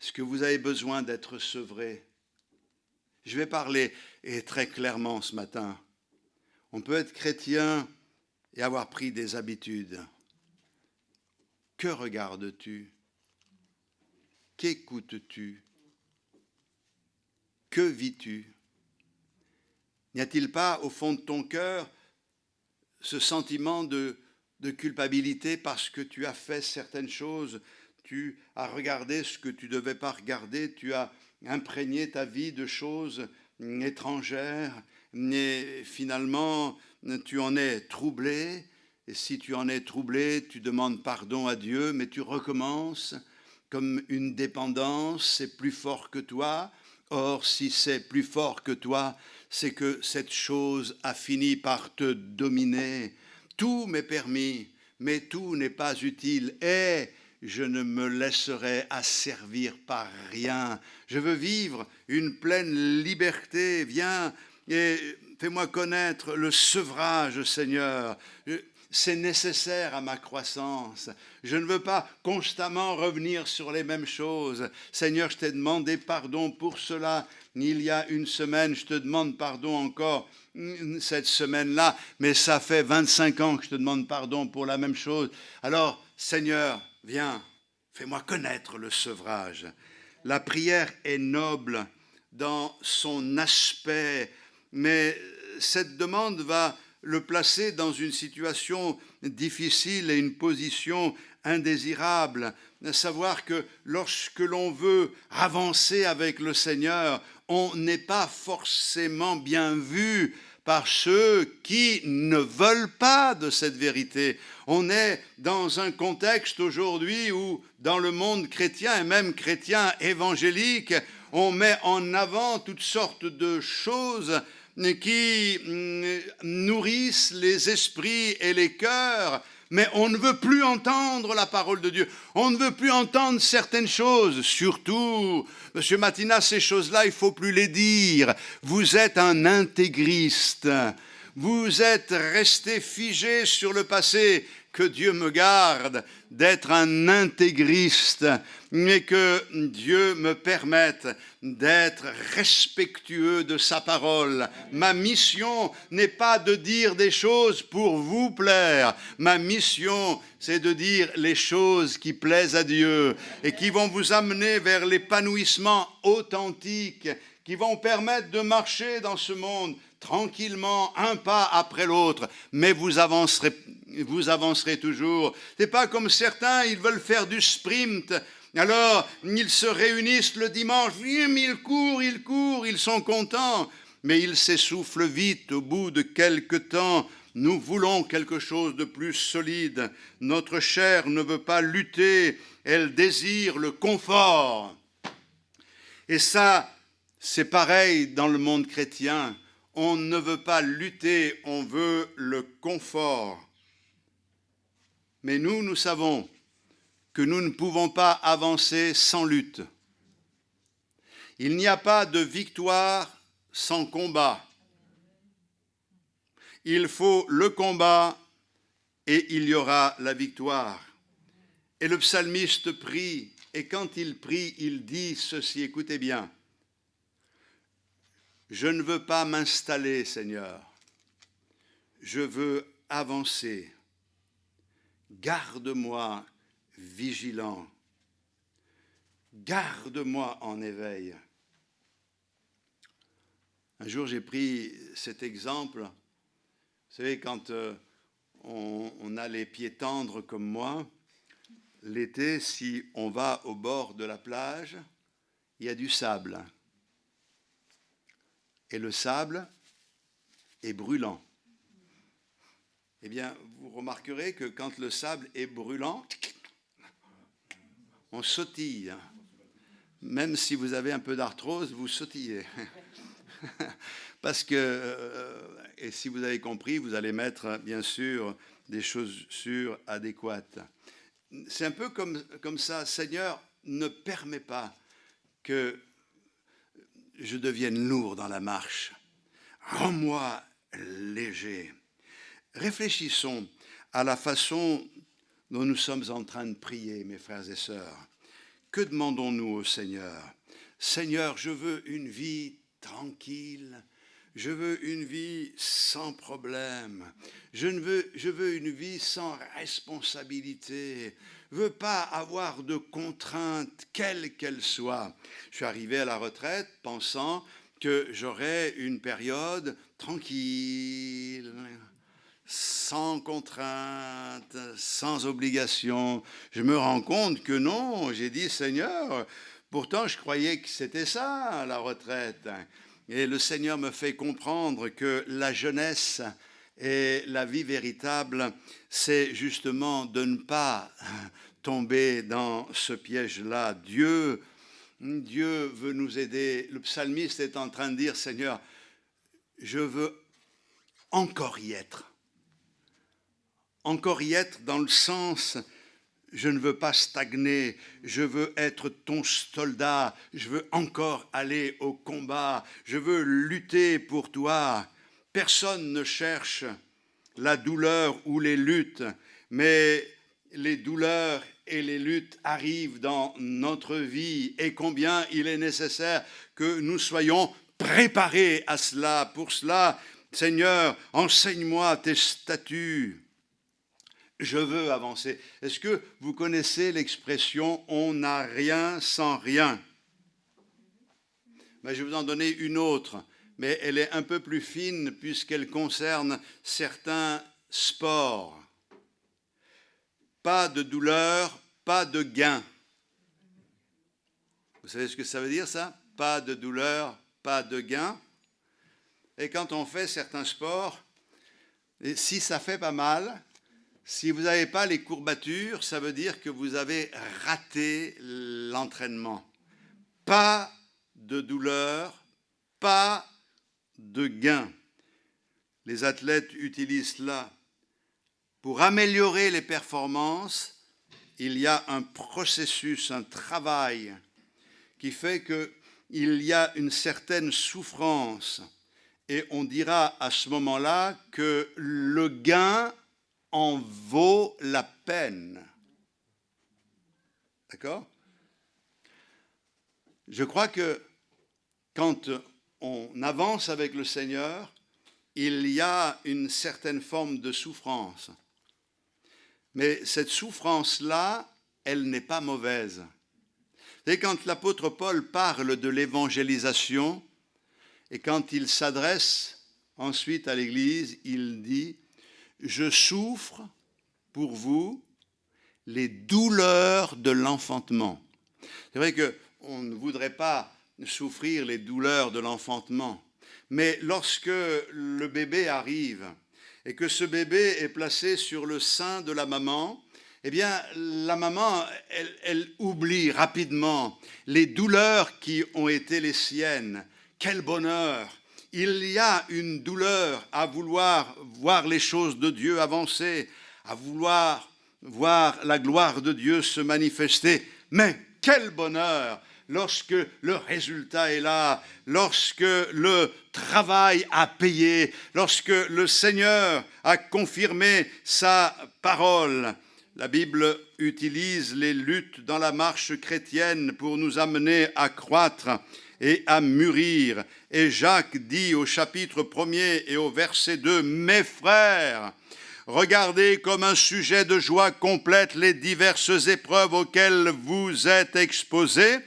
Est-ce que vous avez besoin d'être sevré? Je vais parler, et très clairement ce matin, on peut être chrétien et avoir pris des habitudes. Que regardes-tu? Qu'écoutes-tu? Que vis-tu? N'y a-t-il pas au fond de ton cœur ce sentiment de culpabilité parce que tu as fait certaines choses, tu as regardé ce que tu ne devais pas regarder, tu as imprégné ta vie de choses étrangères, et finalement tu en es troublé, et si tu en es troublé, tu demandes pardon à Dieu, mais tu recommences comme une dépendance, c'est plus fort que toi. Or, si c'est plus fort que toi, c'est que cette chose a fini par te dominer. Tout m'est permis, mais tout n'est pas utile, et je ne me laisserai asservir par rien. Je veux vivre une pleine liberté. Viens et fais-moi connaître le sevrage, Seigneur. C'est nécessaire à ma croissance. Je ne veux pas constamment revenir sur les mêmes choses. Seigneur, je t'ai demandé pardon pour cela. Il y a une semaine, je te demande pardon encore cette semaine-là, mais ça fait 25 ans que je te demande pardon pour la même chose. Alors, Seigneur, viens, fais-moi connaître le sevrage. La prière est noble dans son aspect, mais cette demande va le placer dans une situation difficile et une position indésirable. Savoir que lorsque l'on veut avancer avec le Seigneur, on n'est pas forcément bien vu par ceux qui ne veulent pas de cette vérité. On est dans un contexte aujourd'hui où, dans le monde chrétien et même chrétien évangélique, on met en avant toutes sortes de choses qui nourrissent les esprits et les cœurs, mais on ne veut plus entendre la parole de Dieu. On ne veut plus entendre certaines choses. Surtout, Monsieur Matina, ces choses-là, il ne faut plus les dire. Vous êtes un intégriste. Vous êtes resté figé sur le passé. Que Dieu me garde d'être un intégriste, mais que Dieu me permette d'être respectueux de sa parole. Ma mission n'est pas de dire des choses pour vous plaire. Ma mission, c'est de dire les choses qui plaisent à Dieu et qui vont vous amener vers l'épanouissement authentique, qui vont permettre de marcher dans ce monde tranquillement, un pas après l'autre, mais vous avancerez toujours. C'est pas comme certains, ils veulent faire du sprint. Alors, ils se réunissent le dimanche, ils courent, ils sont contents, mais ils s'essoufflent vite au bout de quelque temps. Nous voulons quelque chose de plus solide. Notre chair ne veut pas lutter, elle désire le confort. Et ça, c'est pareil dans le monde chrétien. On ne veut pas lutter, on veut le confort. Mais nous savons que nous ne pouvons pas avancer sans lutte. Il n'y a pas de victoire sans combat. Il faut le combat et il y aura la victoire. Et le psalmiste prie, et quand il prie, il dit ceci, écoutez bien. Je ne veux pas m'installer, Seigneur. Je veux avancer. Garde-moi vigilant. Garde-moi en éveil. Un jour, j'ai pris cet exemple. Vous savez, quand on a les pieds tendres comme moi, l'été, si on va au bord de la plage, il y a du sable. Et le sable est brûlant. Eh bien, vous remarquerez que quand le sable est brûlant, on sautille. Même si vous avez un peu d'arthrose, vous sautillez. Parce que, et si vous avez compris, vous allez mettre, bien sûr, des chaussures adéquates. C'est un peu comme ça. Seigneur, ne permets pas que je devienne lourd dans la marche. Rends-moi léger. Réfléchissons à la façon dont nous sommes en train de prier, mes frères et sœurs. Que demandons-nous au Seigneur? Seigneur, je veux une vie tranquille. Je veux une vie sans problème. Je veux une vie sans responsabilité. Je ne veux pas avoir de contraintes, quelles qu'elles soient. Je suis arrivé à la retraite pensant que j'aurais une période tranquille, sans contraintes, sans obligations. Je me rends compte que non. J'ai dit, Seigneur, pourtant je croyais que c'était ça, la retraite. Et le Seigneur me fait comprendre que la jeunesse et la vie véritable, c'est justement de ne pas tomber dans ce piège-là. Dieu veut nous aider. Le psalmiste est en train de dire, Seigneur, je veux encore y être. Encore y être dans le sens, je ne veux pas stagner, je veux être ton soldat, je veux encore aller au combat, je veux lutter pour toi. Personne ne cherche la douleur ou les luttes, mais les douleurs et les luttes arrivent dans notre vie et combien il est nécessaire que nous soyons préparés à cela. Pour cela, Seigneur, enseigne-moi tes statuts. Je veux avancer. Est-ce que vous connaissez l'expression « on n'a rien sans rien » ? Ben, je vais vous en donner une autre, mais elle est un peu plus fine puisqu'elle concerne certains sports. Pas de douleur, pas de gain. Vous savez ce que ça veut dire ça ? Pas de douleur, pas de gain. Et quand on fait certains sports, et si ça fait pas mal, si vous n'avez pas les courbatures, ça veut dire que vous avez raté l'entraînement. Pas de douleur, pas de gain. Les athlètes utilisent cela. Pour améliorer les performances, il y a un processus, un travail qui fait qu'il y a une certaine souffrance. Et on dira à ce moment-là que le gain en vaut la peine. D'accord ? Je crois que quand on avance avec le Seigneur, il y a une certaine forme de souffrance. Mais cette souffrance-là, elle n'est pas mauvaise. Et quand l'apôtre Paul parle de l'évangélisation, et quand il s'adresse ensuite à l'Église, il dit « Je souffre pour vous les douleurs de l'enfantement ». C'est vrai qu'on ne voudrait pas souffrir les douleurs de l'enfantement, mais lorsque le bébé arrive et que ce bébé est placé sur le sein de la maman, eh bien, la maman, elle oublie rapidement les douleurs qui ont été les siennes. Quel bonheur! Il y a une douleur à vouloir voir les choses de Dieu avancer, à vouloir voir la gloire de Dieu se manifester. Mais quel bonheur lorsque le résultat est là, lorsque le travail a payé, lorsque le Seigneur a confirmé sa parole. La Bible utilise les luttes dans la marche chrétienne pour nous amener à croître et à mûrir. Et Jacques dit au chapitre 1er et au verset 2, « Mes frères, regardez comme un sujet de joie complète les diverses épreuves auxquelles vous êtes exposés,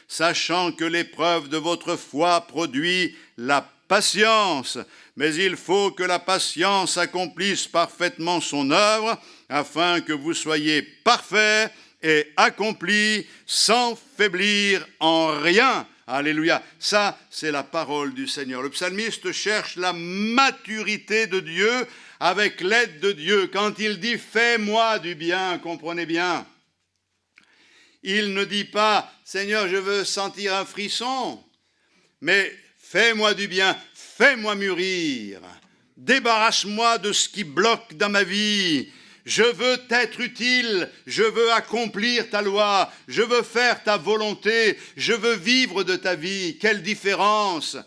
sachant que l'épreuve de votre foi produit la patience. Mais il faut que la patience accomplisse parfaitement son œuvre, afin que vous soyez parfaits et accomplis sans faiblir en rien. » Alléluia. Ça, c'est la parole du Seigneur. Le psalmiste cherche la maturité de Dieu avec l'aide de Dieu. Quand il dit « fais-moi du bien », comprenez bien, il ne dit pas « Seigneur, je veux sentir un frisson », mais « fais-moi du bien, fais-moi mûrir, débarrasse-moi de ce qui bloque dans ma vie. Je veux t'être utile, je veux accomplir ta loi, je veux faire ta volonté, je veux vivre de ta vie. » Quelle différence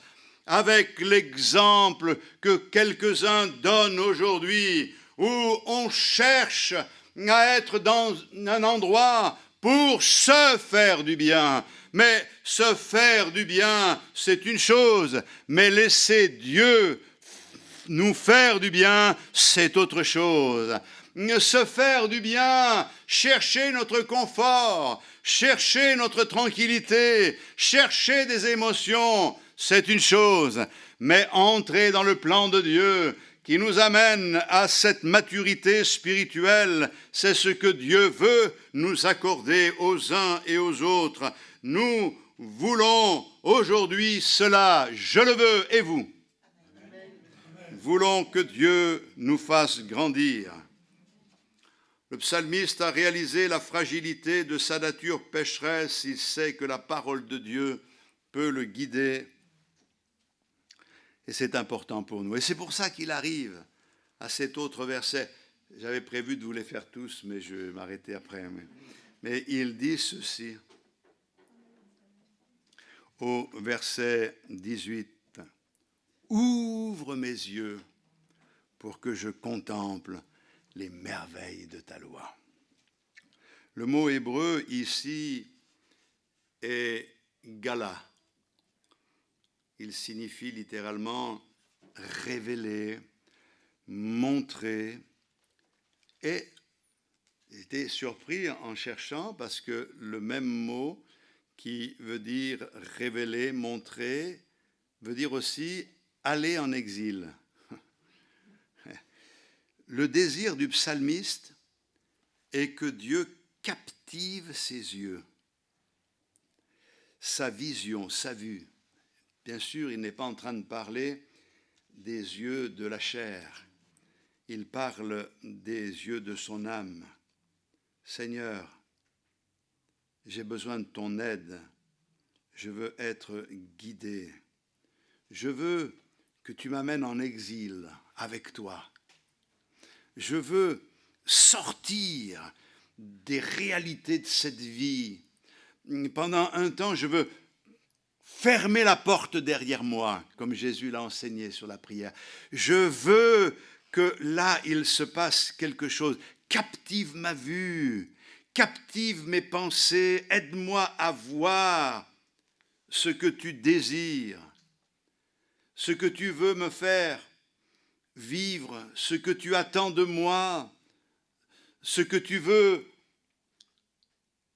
avec l'exemple que quelques-uns donnent aujourd'hui, où on cherche à être dans un endroit pour se faire du bien. Mais se faire du bien, c'est une chose, mais laisser Dieu nous faire du bien, c'est autre chose. Se faire du bien, chercher notre confort, chercher notre tranquillité, chercher des émotions, c'est une chose. Mais entrer dans le plan de Dieu qui nous amène à cette maturité spirituelle, c'est ce que Dieu veut nous accorder aux uns et aux autres. Nous voulons aujourd'hui cela, je le veux, et vous? Voulons que Dieu nous fasse grandir. Le psalmiste a réalisé la fragilité de sa nature pécheresse. Il sait que la parole de Dieu peut le guider. Et c'est important pour nous. Et c'est pour ça qu'il arrive à cet autre verset. J'avais prévu de vous les faire tous, mais je vais m'arrêter après. Mais il dit ceci au verset 18. « Ouvre mes yeux pour que je contemple les merveilles de ta loi. » Le mot hébreu ici est gala. Il signifie littéralement révéler, montrer. Et j'étais surpris en cherchant parce que le même mot qui veut dire révéler, montrer, veut dire aussi aller en exil. Le désir du psalmiste est que Dieu captive ses yeux, sa vision, sa vue. Bien sûr, il n'est pas en train de parler des yeux de la chair. Il parle des yeux de son âme. Seigneur, j'ai besoin de ton aide. Je veux être guidé. Je veux que tu m'amènes en exil avec toi. Je veux sortir des réalités de cette vie. Pendant un temps, je veux fermer la porte derrière moi, comme Jésus l'a enseigné sur la prière. Je veux que là, il se passe quelque chose. Captive ma vue, captive mes pensées, aide-moi à voir ce que tu désires, ce que tu veux me faire vivre, ce que tu attends de moi, ce que tu veux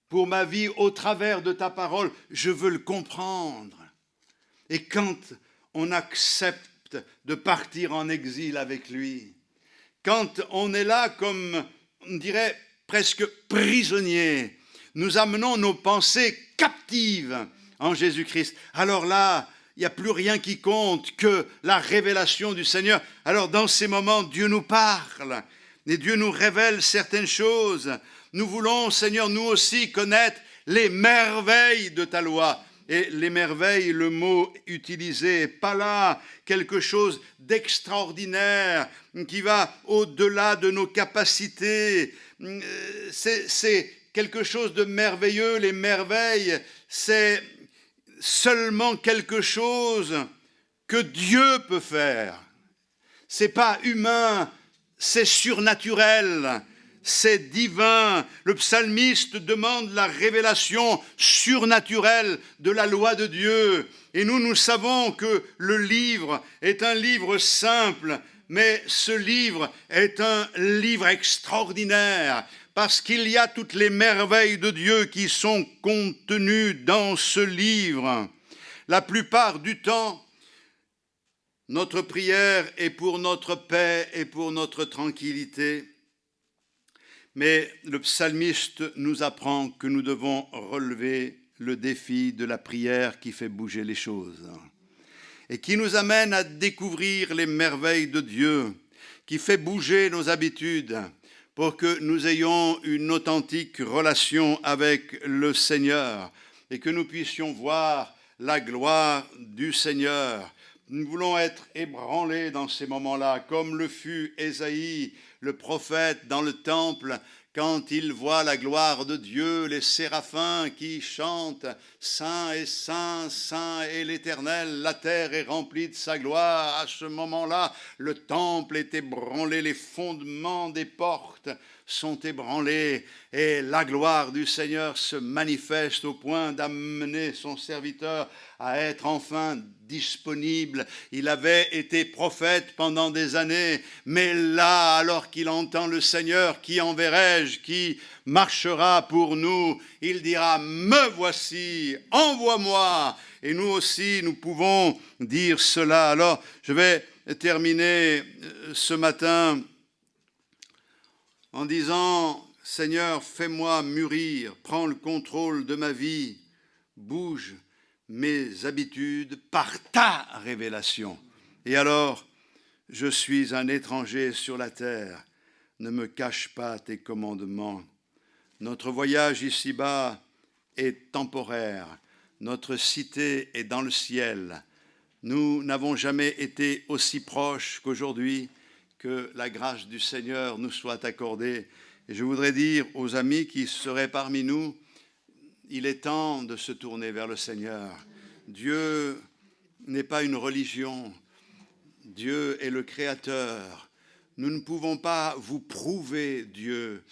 pour ma vie au travers de ta parole, je veux le comprendre. Et quand on accepte de partir en exil avec lui, quand on est là comme, on dirait, presque prisonnier, nous amenons nos pensées captives en Jésus-Christ. Alors là, il n'y a plus rien qui compte que la révélation du Seigneur. Alors dans ces moments, Dieu nous parle et Dieu nous révèle certaines choses. Nous voulons, Seigneur, nous aussi connaître les merveilles de ta loi. Et les merveilles, le mot utilisé n'est pas là, quelque chose d'extraordinaire qui va au-delà de nos capacités. C'est quelque chose de merveilleux. Les merveilles, c'est seulement quelque chose que Dieu peut faire. C'est pas humain, c'est surnaturel, c'est divin. Le psalmiste demande la révélation surnaturelle de la loi de Dieu. Et nous savons que le livre est un livre simple, mais ce livre est un livre extraordinaire, parce qu'il y a toutes les merveilles de Dieu qui sont contenues dans ce livre. La plupart du temps, notre prière est pour notre paix et pour notre tranquillité. Mais le psalmiste nous apprend que nous devons relever le défi de la prière qui fait bouger les choses et qui nous amène à découvrir les merveilles de Dieu, qui fait bouger nos habitudes pour que nous ayons une authentique relation avec le Seigneur et que nous puissions voir la gloire du Seigneur. Nous voulons être ébranlés dans ces moments-là, comme le fut Ésaïe, le prophète dans le temple, quand il voit la gloire de Dieu, les séraphins qui chantent « Saint et Saint, Saint est l'Éternel, la terre est remplie de sa gloire ». À ce moment-là, le temple est ébranlé, les fondements des portes sont ébranlés et la gloire du Seigneur se manifeste au point d'amener son serviteur à être enfin disponible. Il avait été prophète pendant des années, mais là, alors qu'il entend le Seigneur, qui enverrai-je, qui marchera pour nous, il dira, me voici, envoie-moi. Et nous aussi, nous pouvons dire cela. Alors, je vais terminer ce matin en disant, Seigneur, fais-moi mûrir, prends le contrôle de ma vie, bouge mes habitudes par ta révélation. Et alors, je suis un étranger sur la terre, ne me cache pas tes commandements. Notre voyage ici-bas est temporaire, notre cité est dans le ciel. Nous n'avons jamais été aussi proches qu'aujourd'hui, que la grâce du Seigneur nous soit accordée. Et je voudrais dire aux amis qui seraient parmi nous, il est temps de se tourner vers le Seigneur. Dieu n'est pas une religion, Dieu est le Créateur. Nous ne pouvons pas vous prouver Dieu,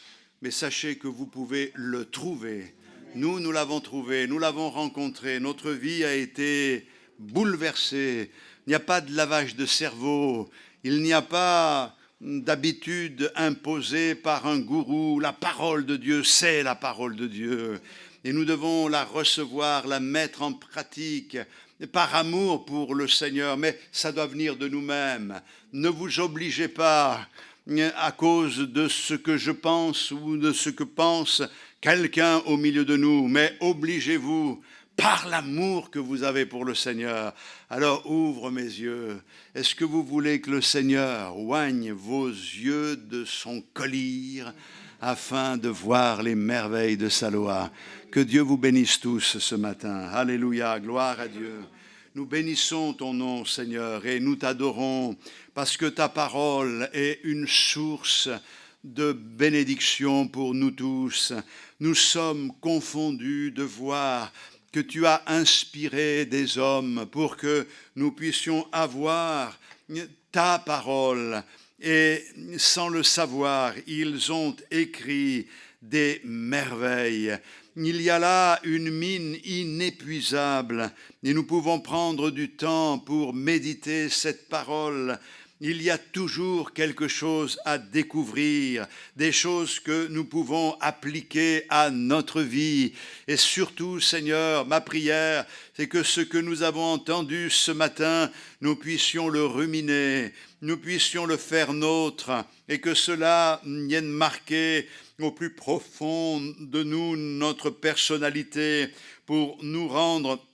mais sachez que vous pouvez le trouver. Nous l'avons trouvé, nous l'avons rencontré, notre vie a été bouleversée. Il n'y a pas de lavage de cerveau, il n'y a pas d'habitude imposée par un gourou. La parole de Dieu, c'est la parole de Dieu. Et nous devons la recevoir, la mettre en pratique par amour pour le Seigneur. Mais ça doit venir de nous-mêmes. Ne vous obligez pas à cause de ce que je pense ou de ce que pense quelqu'un au milieu de nous, mais obligez-vous par l'amour que vous avez pour le Seigneur. Alors ouvre mes yeux. Est-ce que vous voulez que le Seigneur oigne vos yeux de son collier afin de voir les merveilles de sa loi? Que Dieu vous bénisse tous ce matin. Alléluia, gloire à Dieu. Nous bénissons ton nom, Seigneur, et nous t'adorons parce que ta parole est une source de bénédiction pour nous tous. Nous sommes confondus de voir que tu as inspiré des hommes pour que nous puissions avoir ta parole. Et sans le savoir, ils ont écrit des merveilles. Il y a là une mine inépuisable et nous pouvons prendre du temps pour méditer cette parole. Il y a toujours quelque chose à découvrir, des choses que nous pouvons appliquer à notre vie. Et surtout, Seigneur, ma prière, c'est que ce que nous avons entendu ce matin, nous puissions le ruminer, nous puissions le faire nôtre, et que cela vienne marquer au plus profond de nous notre personnalité pour nous rendre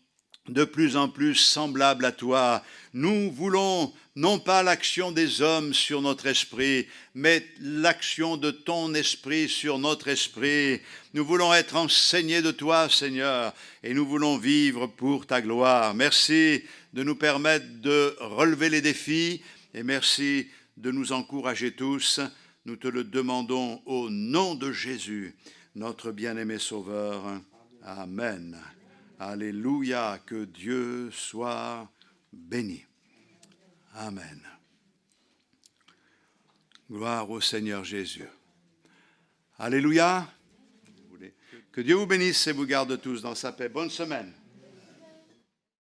de plus en plus semblables à toi. Nous voulons non pas l'action des hommes sur notre esprit, mais l'action de ton esprit sur notre esprit. Nous voulons être enseignés de toi, Seigneur, et nous voulons vivre pour ta gloire. Merci de nous permettre de relever les défis, et merci de nous encourager tous. Nous te le demandons au nom de Jésus, notre bien-aimé Sauveur. Amen. Alléluia, que Dieu soit béni. Amen. Gloire au Seigneur Jésus. Alléluia. Que Dieu vous bénisse et vous garde tous dans sa paix. Bonne semaine.